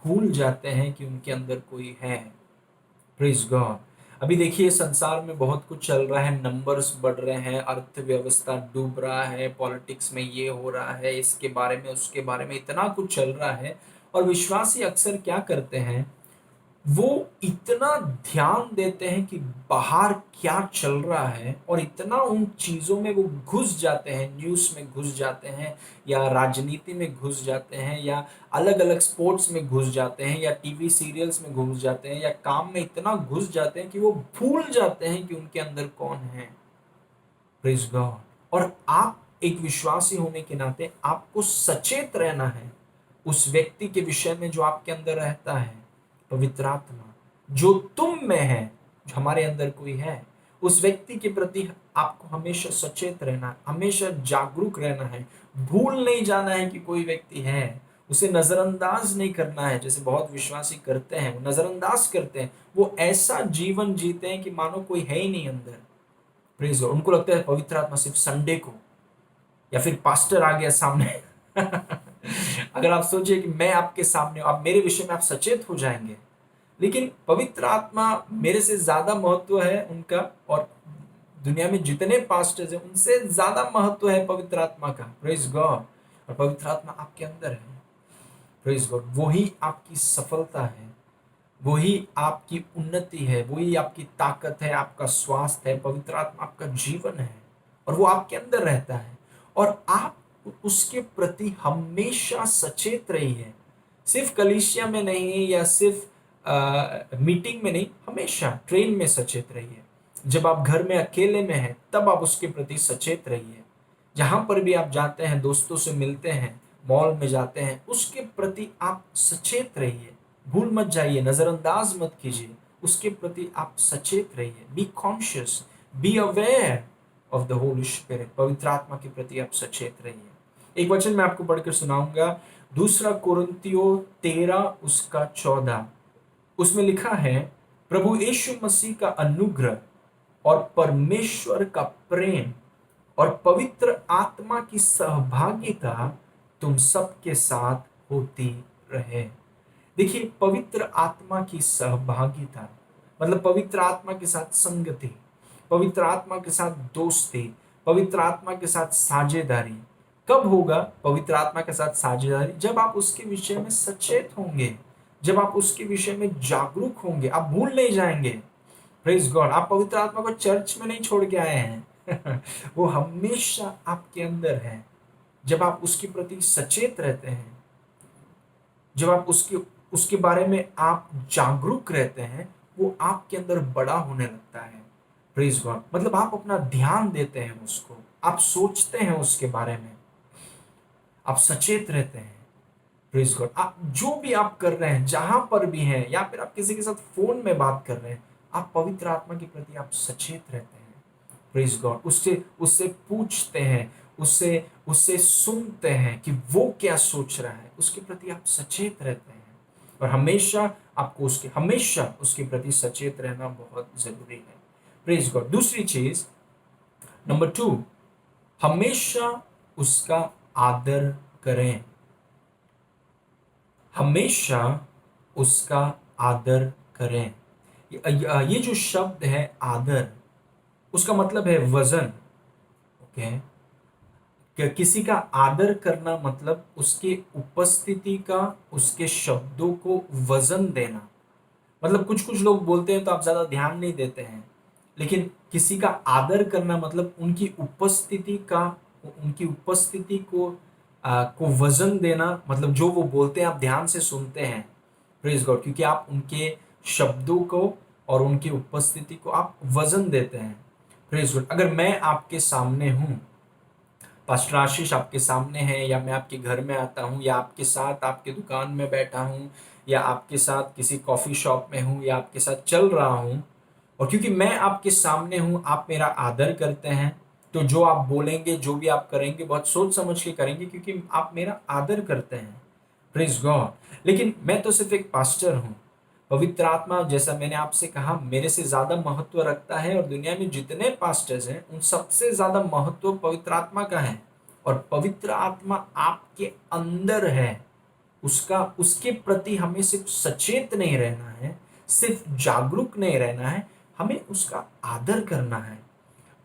भूल जाते हैं कि उनके अंदर कोई है। Praise God. अभी देखिए, संसार में बहुत कुछ चल रहा है, नंबर्स बढ़ रहे हैं, अर्थव्यवस्था डूब रहा है, पॉलिटिक्स में ये हो रहा है, इसके बारे में उसके बारे में इतना कुछ चल रहा है। और विश्वासी अक्सर क्या करते हैं, वो इतना ध्यान देते हैं कि बाहर क्या चल रहा है, और इतना उन चीजों में वो घुस जाते हैं, न्यूज़ में घुस जाते हैं, या राजनीति में घुस जाते हैं, या अलग अलग स्पोर्ट्स में घुस जाते हैं, या टीवी सीरियल्स में घुस जाते हैं, या काम में इतना घुस जाते हैं कि वो भूल जाते हैं कि उनके अंदर कौन है। Praise God. और आप एक विश्वासी होने के नाते आपको सचेत रहना है उस व्यक्ति के विषय में जो आपके अंदर रहता है, पवित्र आत्मा जो तुम में है, जो हमारे अंदर कोई है, उस व्यक्ति के प्रति आपको हमेशा सचेत रहना है, हमेशा जागरूक रहना है। भूल नहीं जाना है कि कोई व्यक्ति है, उसे नजरअंदाज नहीं करना है, जैसे बहुत विश्वासी करते हैं, वो नजरअंदाज करते हैं, वो ऐसा जीवन जीते हैं कि मानो कोई है ही नहीं अंदर। Praise God. उनको लगता है पवित्र आत्मा सिर्फ संडे को, या फिर पास्टर आ गया सामने। अगर आप सोचिए कि मैं आपके सामने, आप मेरे विषय में आप सचेत हो जाएंगे, लेकिन पवित्र आत्मा मेरे से ज्यादा महत्व है उनका, और दुनिया में जितने पास्टर्स हैं उनसे ज्यादा महत्व है पवित्र आत्मा का। Praise God. और पवित्र आत्मा आपके अंदर है। Praise God. वही आपकी सफलता है, वही आपकी उन्नति है, वही आपकी ताकत है, आपका स्वास्थ्य है। पवित्र आत्मा आपका जीवन है, और वो आपके अंदर रहता है, और आप उसके प्रति हमेशा सचेत रहिए। सिर्फ कलीसिया में नहीं, या सिर्फ मीटिंग में नहीं, हमेशा ट्रेन में सचेत रहिए। जब आप घर में अकेले में हैं, तब आप उसके प्रति सचेत रहिए। जहां पर भी आप जाते हैं, दोस्तों से मिलते हैं, मॉल में जाते हैं, उसके प्रति आप सचेत रहिए। भूल मत जाइए, नजरअंदाज मत कीजिए, उसके प्रति आप सचेत रहिए। Be conscious, be aware of the Holi spirit. पवित्र आत्मा के प्रति आप सचेत रहिए। एक वचन मैं आपको पढ़कर सुनाऊंगा, 2 कुरिन्थियों 13 उसका 14। उसमें लिखा है, प्रभु यीशु मसीह का अनुग्रह और परमेश्वर का प्रेम और पवित्र आत्मा की सहभागिता तुम सबके साथ होती रहे। देखिए, पवित्र आत्मा की सहभागिता मतलब पवित्र आत्मा के साथ संगति, पवित्र आत्मा के साथ दोस्ती, पवित्र आत्मा के साथ साझेदारी। कब होगा पवित्र आत्मा के साथ साझेदारी? जब आप उसके विषय में सचेत होंगे, जब आप उसके विषय में जागरूक होंगे। आप भूल नहीं जाएंगे, प्रेज गॉड। आप पवित्र आत्मा को चर्च में नहीं छोड़ के आए हैं वो हमेशा आपके अंदर है। जब आप उसके प्रति सचेत रहते हैं, जब आप उसके उसके बारे में आप जागरूक रहते हैं, वो आपके अंदर बड़ा होने लगता है। Praise God. मतलब आप अपना ध्यान देते हैं उसको, आप सोचते हैं उसके बारे में, आप सचेत रहते हैं। Praise God. आप जो भी आप कर रहे हैं, जहां पर भी हैं, या फिर आप किसी के साथ फोन में बात कर रहे हैं, आप पवित्र आत्मा के प्रति आप सचेत रहते हैं। Praise God. उससे उससे पूछते हैं, उससे उससे सुनते हैं कि वो क्या सोच रहा है, उसके प्रति आप सचेत रहते हैं। और हमेशा उसके प्रति सचेत रहना बहुत जरूरी है। Praise God. दूसरी चीज, नंबर 2, हमेशा उसका आदर करें। हमेशा उसका आदर करें। ये जो शब्द है आदर, उसका मतलब है वजन। ओके। किसी का आदर करना मतलब उसके उपस्थिति का, उसके शब्दों को वजन देना। मतलब कुछ कुछ लोग बोलते हैं तो आप ज्यादा ध्यान नहीं देते हैं, लेकिन किसी का आदर करना मतलब उनकी उपस्थिति को वजन देना। मतलब जो वो बोलते हैं आप ध्यान से सुनते हैं। Praise God. क्योंकि आप उनके शब्दों को और उनकी उपस्थिति को आप वजन देते हैं। Praise God. अगर मैं आपके सामने हूँ, पास्टर आशीष आपके सामने है, या मैं आपके घर में आता हूँ, या आपके साथ आपके दुकान में बैठा हूँ, या आपके साथ किसी कॉफी शॉप में हूँ, या आपके साथ चल रहा हूँ, और क्योंकि मैं आपके सामने हूँ, आप मेरा आदर करते हैं, तो जो आप बोलेंगे, जो भी आप करेंगे, बहुत सोच समझ के करेंगे, क्योंकि आप मेरा आदर करते हैं। Praise God. लेकिन मैं तो सिर्फ एक पास्टर हूँ। पवित्र आत्मा, जैसा मैंने आपसे कहा, मेरे से ज्यादा महत्व रखता है, और दुनिया में जितने पास्टर्स हैं उन सबसे ज्यादा महत्व पवित्र आत्मा का है। और पवित्र आत्मा आपके अंदर है। उसके प्रति हमें सिर्फ सचेत नहीं रहना है, सिर्फ जागरूक नहीं रहना है, हमें उसका आदर करना है।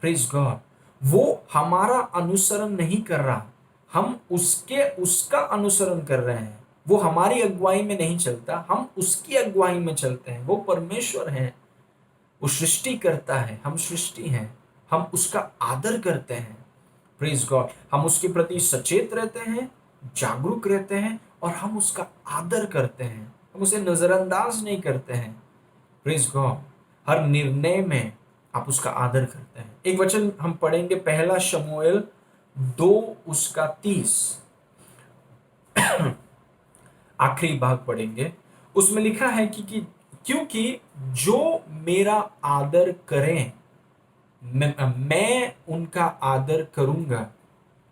Praise God. वो हमारा अनुसरण नहीं कर रहा, हम उसका अनुसरण कर रहे हैं। वो हमारी अगुवाई में नहीं चलता, हम उसकी अगुवाई में चलते हैं। वो परमेश्वर है, वो सृष्टि करता है, हम सृष्टि हैं। हम उसका आदर करते हैं। Praise God. हम उसके प्रति सचेत रहते हैं, जागरूक रहते हैं, और हम उसका आदर करते हैं। हम उसे नजरअंदाज नहीं करते हैं। Praise God. हर निर्णय में आप उसका आदर करते हैं। एक वचन हम पढ़ेंगे, पहला शमूएल 2:30, आखिरी भाग पढ़ेंगे। उसमें लिखा है कि क्योंकि जो मेरा आदर करें, मैं उनका आदर करूंगा,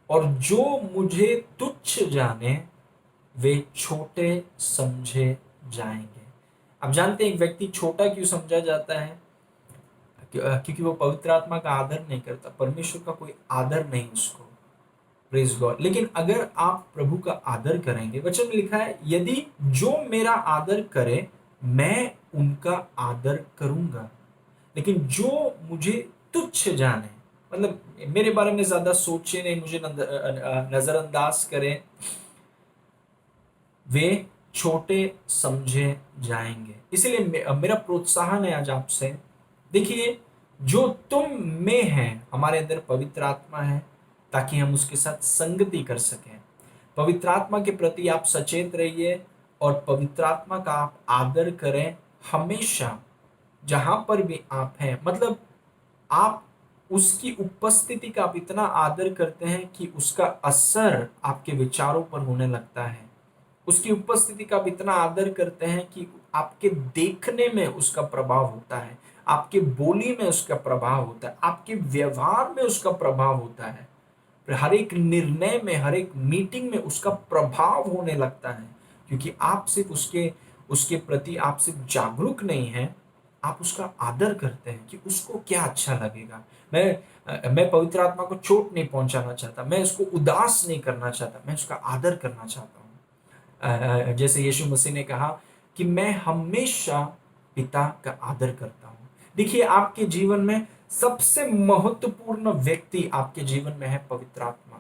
और जो मुझे तुच्छ जाने, वे छोटे समझे जाएंगे। आप जानते हैं एक व्यक्ति छोटा क्यों समझा जाता है? क्योंकि वो पवित्र आत्मा का आदर नहीं करता, परमेश्वर का कोई आदर नहीं उसको। Praise God. लेकिन अगर आप प्रभु का आदर करेंगे, वचन में लिखा है, यदि जो मेरा आदर करे, मैं उनका आदर करूंगा। लेकिन जो मुझे तुच्छ जाने, मतलब मेरे बारे में ज्यादा सोचे नहीं, मुझे नजरअंदाज करें, वे छोटे समझे जाएंगे। इसीलिए मेरा प्रोत्साहन है आज आपसे। देखिए, जो तुम में है, हमारे अंदर पवित्र आत्मा है, ताकि हम उसके साथ संगति कर सकें। पवित्र आत्मा के प्रति आप सचेत रहिए, और पवित्र आत्मा का आप आदर करें हमेशा, जहां पर भी आप हैं। मतलब आप उसकी उपस्थिति का आप इतना आदर करते हैं कि उसका असर आपके विचारों पर होने लगता है। उसकी उपस्थिति का आप इतना आदर करते हैं कि आपके देखने में उसका प्रभाव होता है, आपके बोली में उसका प्रभाव होता है, आपके व्यवहार में उसका प्रभाव होता है, हर एक निर्णय में, हर एक मीटिंग में उसका प्रभाव होने लगता है। क्योंकि आप सिर्फ उसके उसके प्रति आप सिर्फ जागरूक नहीं हैं, आप उसका आदर करते हैं कि उसको क्या अच्छा लगेगा। मैं पवित्र आत्मा को चोट नहीं पहुंचाना चाहता, मैं उसको उदास नहीं करना चाहता, मैं उसका आदर करना चाहता हूँ। जैसे यीशु मसीह ने कहा कि मैं हमेशा पिता का आदर करता हूँ। देखिए, आपके जीवन में सबसे महत्वपूर्ण व्यक्ति आपके जीवन में है पवित्र आत्मा।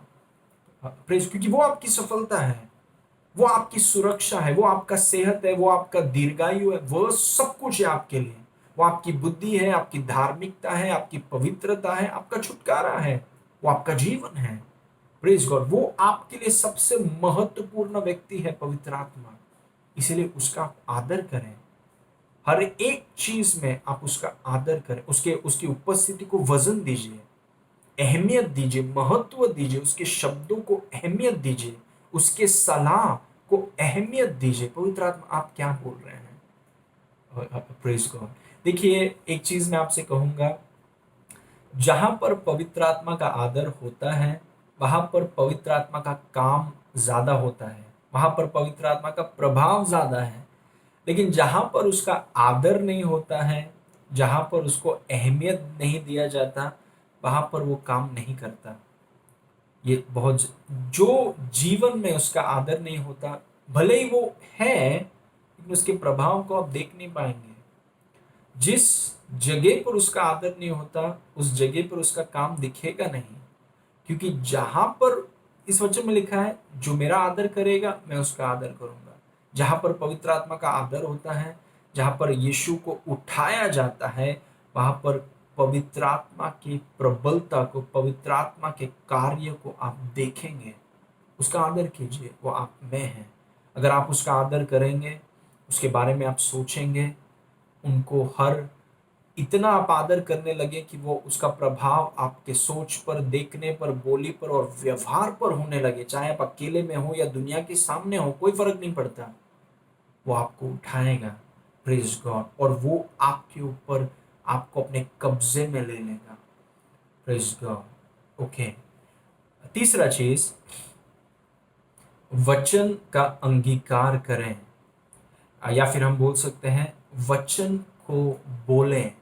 प्रेज। क्योंकि वो आपकी सफलता है, वो आपकी सुरक्षा है, वो आपका सेहत है, वो आपका दीर्घायु है, वो सब कुछ है आपके लिए। वो आपकी बुद्धि है, आपकी धार्मिकता है, आपकी पवित्रता है, आपका छुटकारा है, वो आपका जीवन है। Praise God. वो आपके लिए सबसे महत्वपूर्ण व्यक्ति है, पवित्र आत्मा। इसीलिए उसका आप आदर करें। हर एक चीज में आप उसका आदर करें, उसके उसकी उपस्थिति को वजन दीजिए, अहमियत दीजिए, महत्व दीजिए, उसके शब्दों को अहमियत दीजिए, उसके सलाह को अहमियत दीजिए। पवित्र आत्मा आप क्या बोल रहे हैं? Praise God. देखिए, एक चीज मैं आपसे कहूंगा, जहां पर पवित्र आत्मा का आदर होता है वहां पर पवित्र आत्मा का काम ज्यादा होता है, वहां पर पवित्र आत्मा का प्रभाव ज्यादा है। लेकिन जहां पर उसका आदर नहीं होता है, जहां पर उसको अहमियत नहीं दिया जाता, वहां पर वो काम नहीं करता। ये बहुत जो जीवन में उसका आदर नहीं होता, भले ही वो है लेकिन उसके प्रभाव को आप देख नहीं पाएंगे। जिस जगह पर उसका आदर नहीं होता, उस जगह पर उसका काम दिखेगा नहीं। क्योंकि जहां पर, इस वचन में लिखा है, जो मेरा आदर करेगा मैं उसका आदर करूंगा। जहां पर पवित्र आत्मा का आदर होता है, जहां पर यीशु को उठाया जाता है, वहां पर पवित्र आत्मा की प्रबलता को, पवित्र आत्मा के कार्य को आप देखेंगे। उसका आदर कीजिए, वो आप में है। अगर आप उसका आदर करेंगे, उसके बारे में आप सोचेंगे, उनको हर इतना आप आदर करने लगे कि वो उसका प्रभाव आपके सोच पर, देखने पर, बोली पर और व्यवहार पर होने लगे। चाहे आप अकेले में हो या दुनिया के सामने हो, कोई फर्क नहीं पड़ता। वो आपको उठाएगा, प्रेज गॉड, और वो आपके ऊपर, आपको अपने कब्जे में ले लेगा। Praise God. ओके, तीसरा चीज, वचन का अंगीकार करें, या फिर हम बोल सकते हैं वचन को बोलें।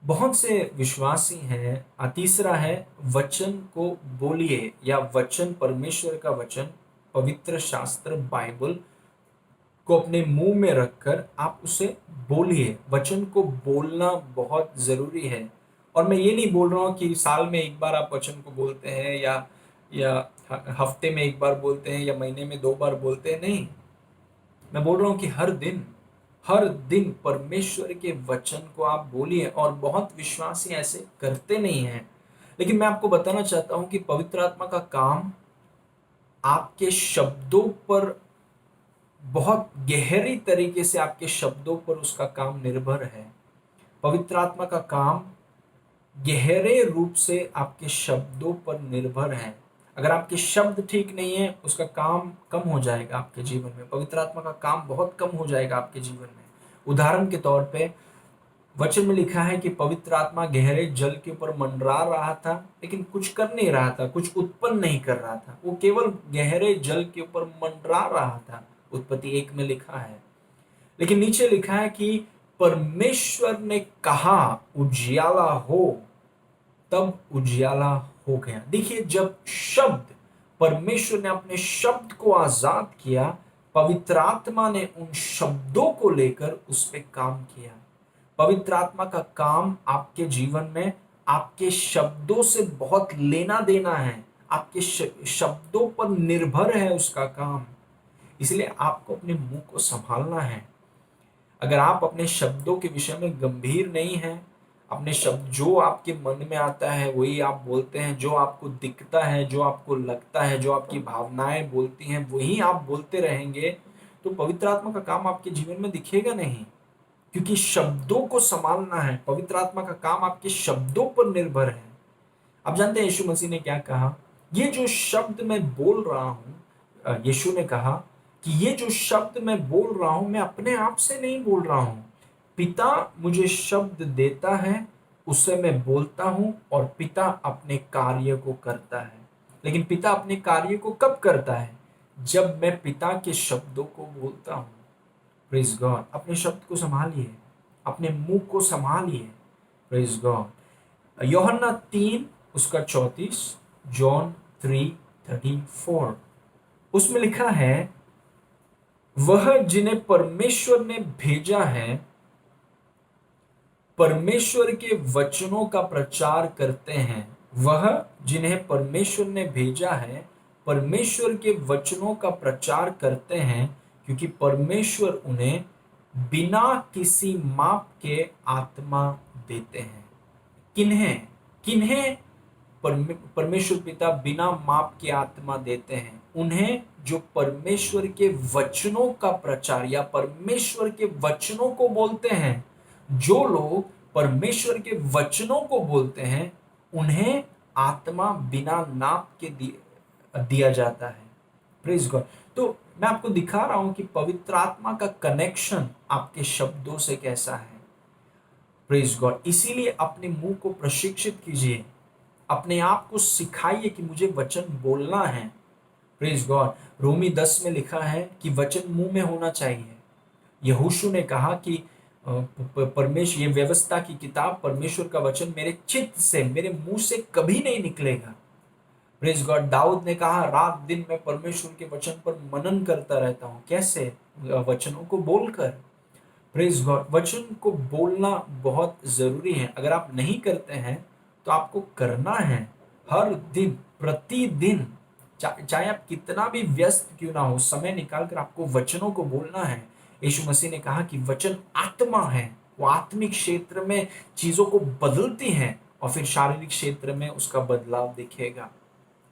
बहुत से विश्वासी हैं। तीसरा है, वचन को बोलिए, या वचन, परमेश्वर का वचन, पवित्र शास्त्र बाइबल को अपने मुंह में रखकर आप उसे बोलिए। वचन को बोलना बहुत जरूरी है। और मैं ये नहीं बोल रहा हूँ कि साल में एक बार आप वचन को बोलते हैं, या हफ्ते में एक बार बोलते हैं, या महीने में 2 बार बोलते हैं। नहीं, मैं बोल रहा हूँ कि हर दिन परमेश्वर के वचन को आप बोलिए। और बहुत विश्वासी ऐसे करते नहीं हैं। लेकिन मैं आपको बताना चाहता हूं कि पवित्र आत्मा का काम आपके शब्दों पर, बहुत गहरी तरीके से आपके शब्दों पर उसका काम निर्भर है। पवित्र आत्मा का काम गहरे रूप से आपके शब्दों पर निर्भर है। अगर आपके शब्द ठीक नहीं है, उसका काम कम हो जाएगा आपके जीवन में। पवित्र आत्मा का काम बहुत कम हो जाएगा आपके जीवन में। उदाहरण के तौर पे, वचन में लिखा है कि पवित्र आत्मा गहरे जल के ऊपर मंडरा रहा था, लेकिन कुछ कर नहीं रहा था, कुछ उत्पन्न नहीं कर रहा था। वो केवल गहरे जल के ऊपर मंडरा रहा था। उत्पत्ति 1 में लिखा है। लेकिन नीचे लिखा है कि परमेश्वर ने कहा उजियाला हो, तब उजियाला हो गया। देखिए, जब शब्द, परमेश्वर ने अपने शब्द को आजाद किया, पवित्र आत्मा ने उन शब्दों को लेकर उस पर काम किया। पवित्र आत्मा का काम आपके जीवन में आपके शब्दों से बहुत लेना देना है। आपके शब्दों पर निर्भर है उसका काम। इसलिए आपको अपने मुंह को संभालना है। अगर आप अपने शब्दों के विषय में गंभीर नहीं हैं, अपने शब्द, जो आपके मन में आता है वही आप बोलते हैं, जो आपको दिखता है, जो आपको लगता है, जो आपकी भावनाएं बोलती हैं वही आप बोलते रहेंगे, तो पवित्र आत्मा का काम आपके जीवन में दिखेगा नहीं। क्योंकि शब्दों को संभालना है। पवित्र आत्मा का काम आपके शब्दों पर निर्भर है। आप जानते हैं यीशु मसीह ने क्या कहा? ये जो शब्द मैं बोल रहा हूं, यीशु ने कहा कि ये जो शब्द मैं बोल रहा हूं, मैं अपने आप से नहीं बोल रहा हूं। पिता मुझे शब्द देता है, उससे मैं बोलता हूं, और पिता अपने कार्य को करता है। लेकिन पिता अपने कार्य को कब करता है? जब मैं पिता के शब्दों को बोलता हूं। Praise God. अपने शब्द को संभालिए, अपने मुंह को संभालिए। Praise God. यूहन्ना 3 उसका 34, जॉन 3:34, उसमें लिखा है, वह जिन्हें परमेश्वर ने भेजा है, परमेश्वर के वचनों का प्रचार करते हैं। वह जिन्हें परमेश्वर ने भेजा है, परमेश्वर के वचनों का प्रचार करते हैं, क्योंकि परमेश्वर उन्हें बिना किसी माप के आत्मा देते हैं। किन्हें? किन्हें परमेश्वर पिता बिना माप के आत्मा देते हैं? उन्हें जो परमेश्वर के वचनों का प्रचार या परमेश्वर के वचनों को बोलते हैं। जो लोग परमेश्वर के वचनों को बोलते हैं उन्हें आत्मा बिना नाप के दिया जाता है। Praise God. तो मैं आपको दिखा रहा हूं कि पवित्र आत्मा का कनेक्शन आपके शब्दों से कैसा है। Praise God. इसीलिए अपने मुंह को प्रशिक्षित कीजिए, अपने आप को सिखाइए कि मुझे वचन बोलना है। Praise God. रोमी 10 में लिखा है कि वचन मुंह में होना चाहिए। यहोशू ने कहा कि परमेश्वर, ये व्यवस्था की किताब, परमेश्वर का वचन मेरे चित्त से, मेरे मुंह से कभी नहीं निकलेगा। Praise God. दाऊद ने कहा, रात दिन मैं परमेश्वर के वचन पर मनन करता रहता हूँ। कैसे? वचनों को बोलकर। Praise God. वचन को बोलना बहुत जरूरी है। अगर आप नहीं करते हैं तो आपको करना है हर दिन, प्रतिदिन, चाहे आप कितना भी व्यस्त क्यों ना हो, समय निकालकर आपको वचनों को बोलना है। यीशु मसीह ने कहा कि वचन आत्मा है, वो आत्मिक क्षेत्र में चीजों को बदलती हैं और फिर शारीरिक क्षेत्र में उसका बदलाव दिखेगा।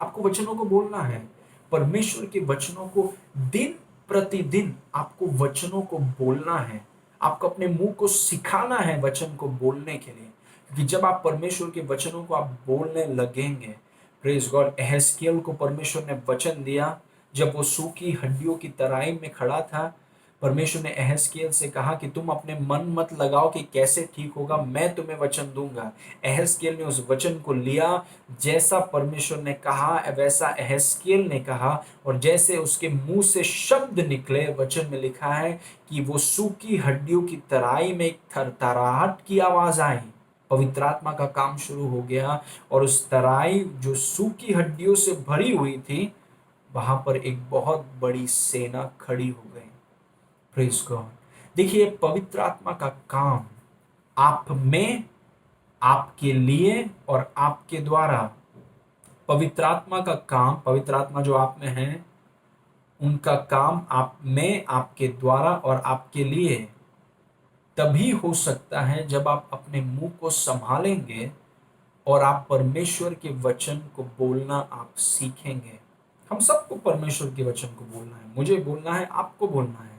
आपको वचनों को बोलना है, परमेश्वर के वचनों को दिन प्रतिदिन आपको वचनों को बोलना है। आपको अपने मुंह को सिखाना है वचन को बोलने के लिए, क्योंकि जब आप परमेश्वर के वचनों को आप बोलने लगेंगे, प्रेज गॉड, एहजकेल को परमेश्वर ने वचन दिया। जब वो सूखी हड्डियों की तराई में खड़ा था, परमेश्वर ने एहजकेल से कहा कि तुम अपने मन मत लगाओ कि कैसे ठीक होगा, मैं तुम्हें वचन दूंगा। एहजकेल ने उस वचन को लिया, जैसा परमेश्वर ने कहा वैसा एहजकेल ने कहा, और जैसे उसके मुंह से शब्द निकले, वचन में लिखा है कि वो सूखी हड्डियों की तराई में एक थरथराहट की आवाज आई। पवित्र आत्मा का काम शुरू हो गया और उस तराई जो सूखी हड्डियों से भरी हुई थी, वहां पर एक बहुत बड़ी सेना खड़ी हो गई। Praise God. देखिए, पवित्र आत्मा का काम आप में, आपके लिए और आपके द्वारा, पवित्र आत्मा का काम, पवित्र आत्मा जो आप में है, उनका काम आप में, आपके द्वारा और आपके लिए तभी हो सकता है जब आप अपने मुंह को संभालेंगे और आप परमेश्वर के वचन को बोलना आप सीखेंगे। हम सबको परमेश्वर के वचन को बोलना है, मुझे बोलना है, आपको बोलना है।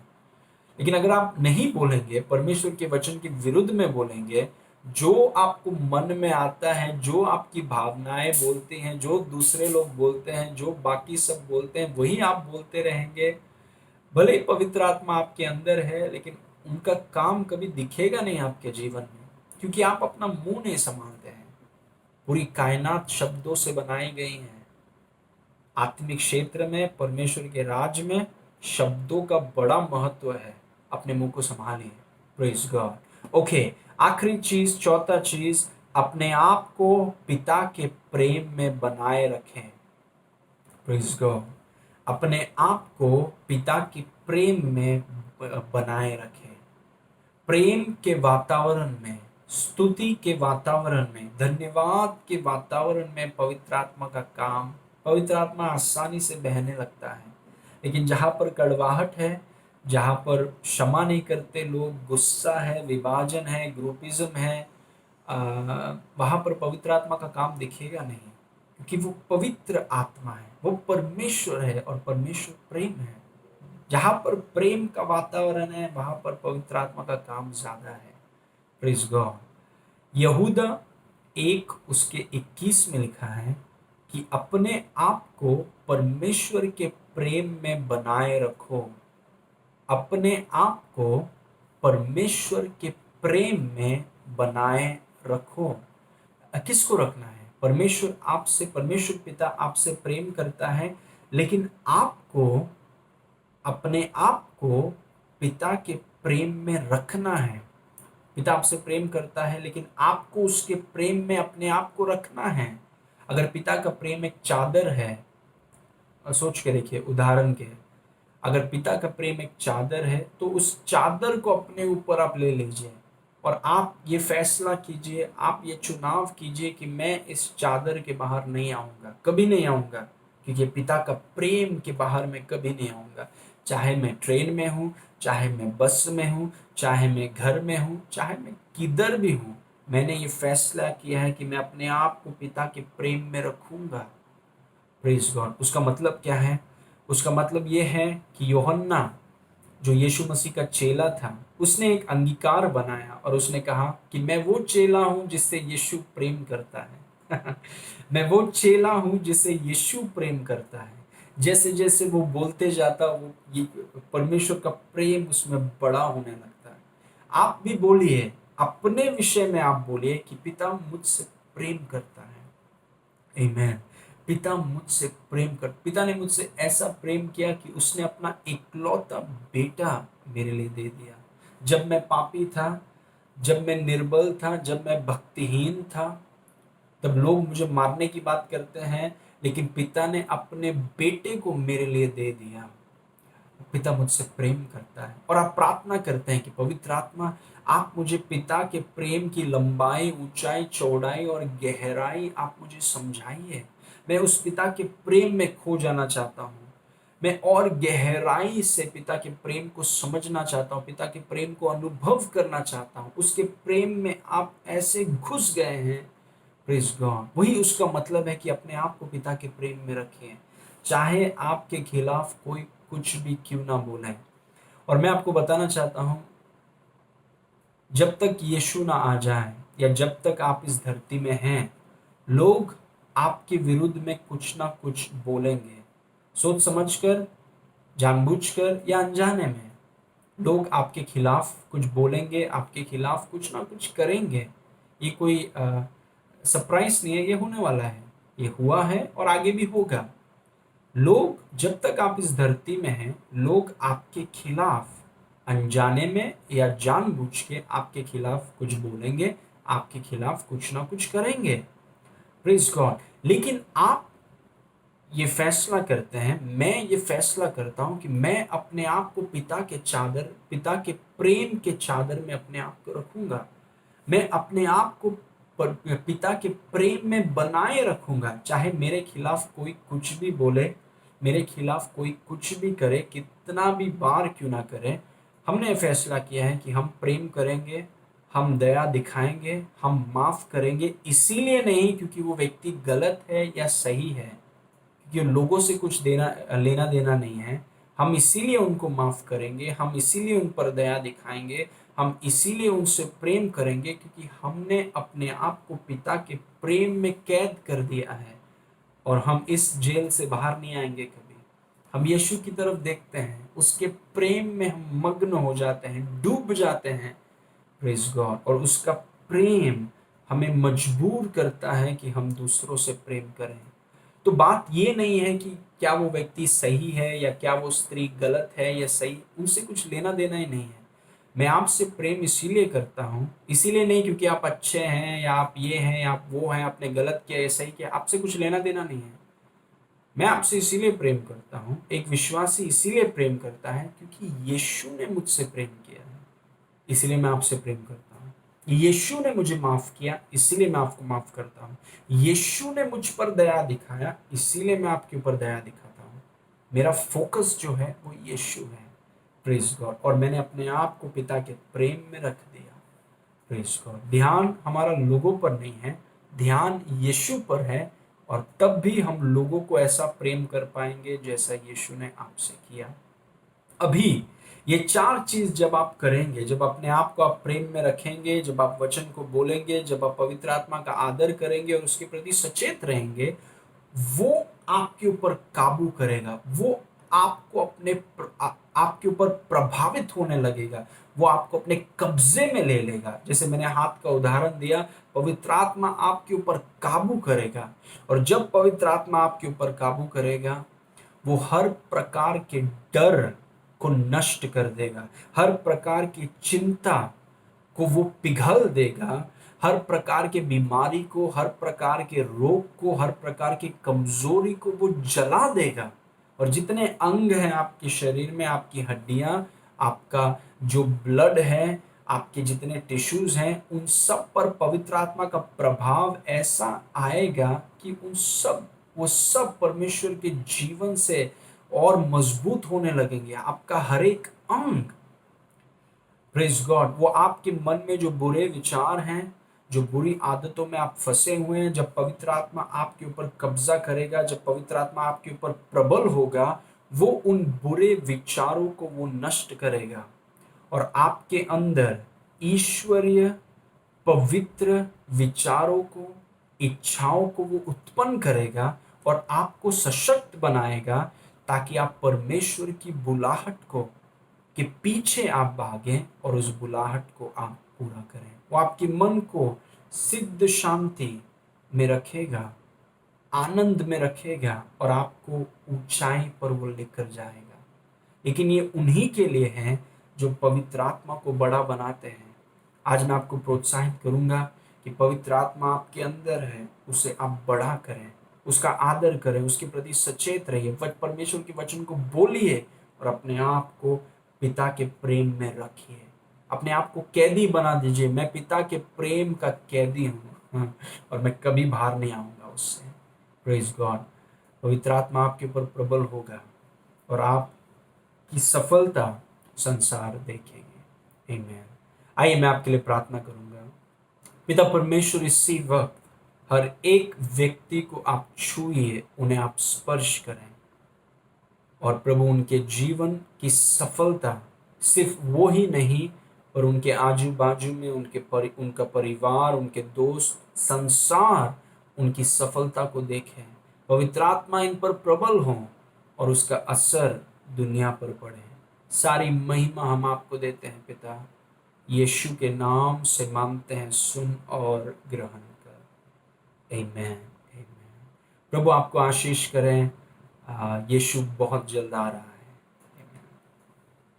लेकिन अगर आप नहीं बोलेंगे, परमेश्वर के वचन के विरुद्ध में बोलेंगे, जो आपको मन में आता है, जो आपकी भावनाएं बोलती हैं, जो दूसरे लोग बोलते हैं, जो बाकी सब बोलते हैं, वही आप बोलते रहेंगे। भले ही पवित्र आत्मा आपके अंदर है, लेकिन उनका काम कभी दिखेगा नहीं आपके जीवन में, क्योंकि आप अपना मुंह नहीं संभालते हैं। पूरी कायनात शब्दों से बनाई गई है। आत्मिक क्षेत्र में, परमेश्वर के राज्य में शब्दों का बड़ा महत्व है। अपने मुंह को संभालिए। Praise God. ओके, आखिरी चीज, चौथा चीज, अपने आप को पिता के प्रेम में बनाए रखें। Praise God. अपने आप को पिता के प्रेम में बनाए रखें। प्रेम के वातावरण में, स्तुति के वातावरण में, धन्यवाद के वातावरण में पवित्र आत्मा का काम, पवित्र आत्मा आसानी से बहने लगता है। लेकिन जहां पर कड़वाहट है, जहां पर क्षमा नहीं करते लोग, गुस्सा है, विभाजन है, ग्रुपिज्म है, वहां पर पवित्र आत्मा का काम दिखेगा नहीं, क्योंकि वो पवित्र आत्मा है, वो परमेश्वर है और परमेश्वर प्रेम है। जहां पर प्रेम का वातावरण है, वहां पर पवित्र आत्मा का काम ज्यादा है। Praise God. यहूदा 1 उसके 21 में लिखा है कि अपने आप को परमेश्वर के प्रेम में बनाए रखो। अपने आप को परमेश्वर के प्रेम में बनाए रखो। किसको रखना है? परमेश्वर आपसे, परमेश्वर पिता आपसे प्रेम करता है, लेकिन आपको अपने आप को पिता के प्रेम में रखना है। पिता आपसे प्रेम करता है, लेकिन आपको उसके प्रेम में अपने आप को रखना है। अगर पिता का प्रेम एक चादर है, सोच के देखिए, उदाहरण के, अगर पिता का प्रेम एक चादर है, तो उस चादर को अपने ऊपर आप ले लीजिए और आप ये फैसला कीजिए, आप ये चुनाव कीजिए कि मैं इस चादर के बाहर नहीं आऊंगा, कभी नहीं आऊंगा। क्योंकि पिता का प्रेम के बाहर मैं कभी नहीं आऊँगा। चाहे मैं ट्रेन में हूँ, चाहे मैं बस में हूँ, चाहे मैं घर में हूँ, चाहे मैं किधर भी हूँ, मैंने ये फैसला किया है कि मैं अपने आप को पिता के प्रेम में रखूँगा। Praise God. उसका मतलब क्या है? उसका मतलब ये है कि यूहन्ना जो यीशु मसीह का चेला था, उसने एक अंगीकार बनाया और उसने कहा कि मैं वो चेला हूँ जिससे यीशु प्रेम करता है। मैं वो चेला हूँ जिससे यीशु प्रेम करता है। जैसे-जैसे वो बोलते जाता, वो ये परमेश्वर का प्रेम उसमें बड़ा होने लगता है। आप भी बोलिए, अपने विषय में आप बोलिए कि पिता मुझसे प्रेम करता है। आमीन। पिता ने मुझसे ऐसा प्रेम किया कि उसने अपना इकलौता बेटा मेरे लिए दे दिया। जब मैं पापी था, जब मैं निर्बल था, जब मैं भक्तिहीन था, तब लोग मुझे मारने की बात करते हैं, लेकिन पिता ने अपने बेटे को मेरे लिए दे दिया। पिता मुझसे प्रेम करता है और आप प्रार्थना करते हैं कि पवित्र आत्मा, आप मुझे पिता के प्रेम की लंबाई, ऊंचाई, चौड़ाई और गहराई आप मुझे समझाइए। मैं उस पिता के प्रेम में खो जाना चाहता हूँ। मैं और गहराई से पिता के प्रेम को समझना चाहता हूँ, पिता के प्रेम को अनुभव करना चाहता हूँ। उसके प्रेम में आप ऐसे घुस गए हैं। Praise God. वही उसका मतलब है कि अपने आप को पिता के प्रेम में रखें, चाहे आपके खिलाफ कोई कुछ भी क्यों ना बोले। और मैं आपको बताना चाहता हूँ, जब तक यीशु ना आ जाए या जब तक आप इस धरती में हैं, लोग आपके विरुद्ध में कुछ ना कुछ बोलेंगे। सोच समझकर, जानबूझकर या अनजाने में लोग आपके खिलाफ कुछ बोलेंगे, आपके खिलाफ कुछ ना कुछ करेंगे। ये कोई सरप्राइज़ नहीं है, ये होने वाला है। ये हुआ है और आगे भी होगा। लोग, जब तक आप इस धरती में हैं, लोग आपके खिलाफ अनजाने में या जानबूझ के आपके खिलाफ कुछ बोलेंगे, आपके खिलाफ कुछ ना कुछ करेंगे। Praise God. लेकिन आप ये फैसला करते हैं, मैं ये फैसला करता हूँ कि मैं अपने आप को पिता के प्रेम के चादर में अपने आप को रखूँगा। मैं अपने आप को पिता के प्रेम में बनाए रखूँगा, चाहे मेरे खिलाफ कोई कुछ भी बोले, मेरे खिलाफ कोई कुछ भी करे, कितना भी बार क्यों ना करे। हमने फैसला किया है कि हम प्रेम करेंगे, हम दया दिखाएँगे, हम माफ़ करेंगे, इसीलिए नहीं क्योंकि वो व्यक्ति गलत है या सही है। कि लोगों से कुछ देना लेना देना नहीं है। हम इसीलिए उनको माफ़ करेंगे, हम इसीलिए उन पर दया दिखाएँगे, हम इसीलिए उनसे प्रेम करेंगे क्योंकि हमने अपने आप को पिता के प्रेम में कैद कर दिया है और हम इस जेल से बाहर नहीं आएँगे कभी। हम यीशु की तरफ देखते हैं, उसके प्रेम में हम मग्न हो जाते हैं, डूब जाते हैं। Praise God. और उसका प्रेम हमें मजबूर करता है कि हम दूसरों से प्रेम करें। तो बात ये नहीं है कि क्या वो व्यक्ति सही है या क्या वो स्त्री गलत है या सही, उनसे कुछ लेना-देना ही नहीं है। मैं आपसे प्रेम इसीलिए करता हूँ, इसीलिए नहीं क्योंकि आप अच्छे हैं या आप ये हैं या आप वो हैं, आपने गलत किया या सही किया, आपसे कुछ लेना-देना नहीं है। मैं आपसे इसीलिए प्रेम करता हूँ, एक विश्वासी इसीलिए प्रेम करता है क्योंकि यीशु ने मुझसे प्रेम किया है, इसीलिए मैं आपसे प्रेम करता हूँ। यीशु ने मुझे माफ़ किया, इसीलिए मैं आपको माफ़ करता हूँ। यीशु ने मुझ पर दया दिखाया, इसीलिए मैं आपके ऊपर दया दिखाता हूँ। मेरा फ़ोकस जो है वो यीशु है। Praise God. और मैंने अपने आप को पिता के प्रेम में रख दिया। Praise God. ध्यान हमारा लोगों पर नहीं है, ध्यान यीशु पर है और तब भी हम लोगों को ऐसा प्रेम कर पाएँगे जैसा यीशु ने आपसे किया। अभी ये 4 चीज़ जब आप करेंगे, जब अपने आप को आप प्रेम में रखेंगे, जब आप वचन को बोलेंगे, जब आप पवित्र आत्मा का आदर करेंगे और उसके प्रति सचेत रहेंगे, वो आपके ऊपर काबू करेगा। वो आपको आपके ऊपर प्रभावित होने लगेगा। वो आपको अपने कब्ज़े में ले लेगा। जैसे मैंने हाथ का उदाहरण दिया, पवित्र आत्मा आपके ऊपर काबू करेगा और जब पवित्र आत्मा आपके ऊपर काबू करेगा, वो हर प्रकार के डर को नष्ट कर देगा, हर प्रकार की चिंता को वो पिघल देगा, हर प्रकार के बीमारी को, हर प्रकार के रोग को, हर प्रकार की कमजोरी को वो जला देगा। और जितने अंग हैं आपके शरीर में, आपकी हड्डियां, आपका जो ब्लड है, आपके जितने टिश्यूज हैं, उन सब पर पवित्र आत्मा का प्रभाव ऐसा आएगा कि उन सब वो सब परमेश्वर के जीवन से और मजबूत होने लगेंगे। आपका हर एक अंग, प्रेज गॉड, वो आपके मन में जो बुरे विचार हैं, जो बुरी आदतों में आप फंसे हुए हैं, जब पवित्र आत्मा आपके ऊपर कब्जा करेगा, जब पवित्र आत्मा आपके ऊपर प्रबल होगा, वो उन बुरे विचारों को वो नष्ट करेगा और आपके अंदर ईश्वरीय पवित्र विचारों को, इच्छाओं को वो उत्पन्न करेगा और आपको सशक्त बनाएगा, ताकि आप परमेश्वर की बुलाहट को के पीछे आप भागें और उस बुलाहट को आप पूरा करें। वो आपके मन को सिद्ध शांति में रखेगा, आनंद में रखेगा और आपको ऊंचाई पर वो लेकर जाएगा। लेकिन ये उन्हीं के लिए है जो पवित्र आत्मा को बड़ा बनाते हैं। आज मैं आपको प्रोत्साहित करूंगा कि पवित्र आत्मा आपके अंदर है, उसे आप बड़ा करें, उसका आदर करें, उसके प्रति सचेत रहिए, परमेश्वर के वचन को बोलिए और अपने आप को पिता के प्रेम में रखिए। अपने आप को कैदी बना दीजिए, मैं पिता के प्रेम का कैदी हूँ और मैं कभी बाहर नहीं आऊंगा उससे। Praise God. पवित्र आत्मा आपके ऊपर प्रबल होगा और आपकी सफलता संसार देखेंगे। आमीन। आइए मैं आपके लिए प्रार्थना करूंगा। पिता परमेश्वर, इसी वक्त हर एक व्यक्ति को आप छूइए, उन्हें आप स्पर्श करें और प्रभु उनके जीवन की सफलता सिर्फ वो ही नहीं, पर उनके आजू बाजू में उनका परिवार, उनके दोस्त, संसार उनकी सफलता को देखें। पवित्र आत्मा इन पर प्रबल हो और उसका असर दुनिया पर पड़े। सारी महिमा हम आपको देते हैं पिता, यीशु के नाम से मांगते हैं, सुन और ग्रहण कर। आमीन। आमीन। प्रभु आपको आशीष करें। यीशु बहुत जल्द आ रहा है।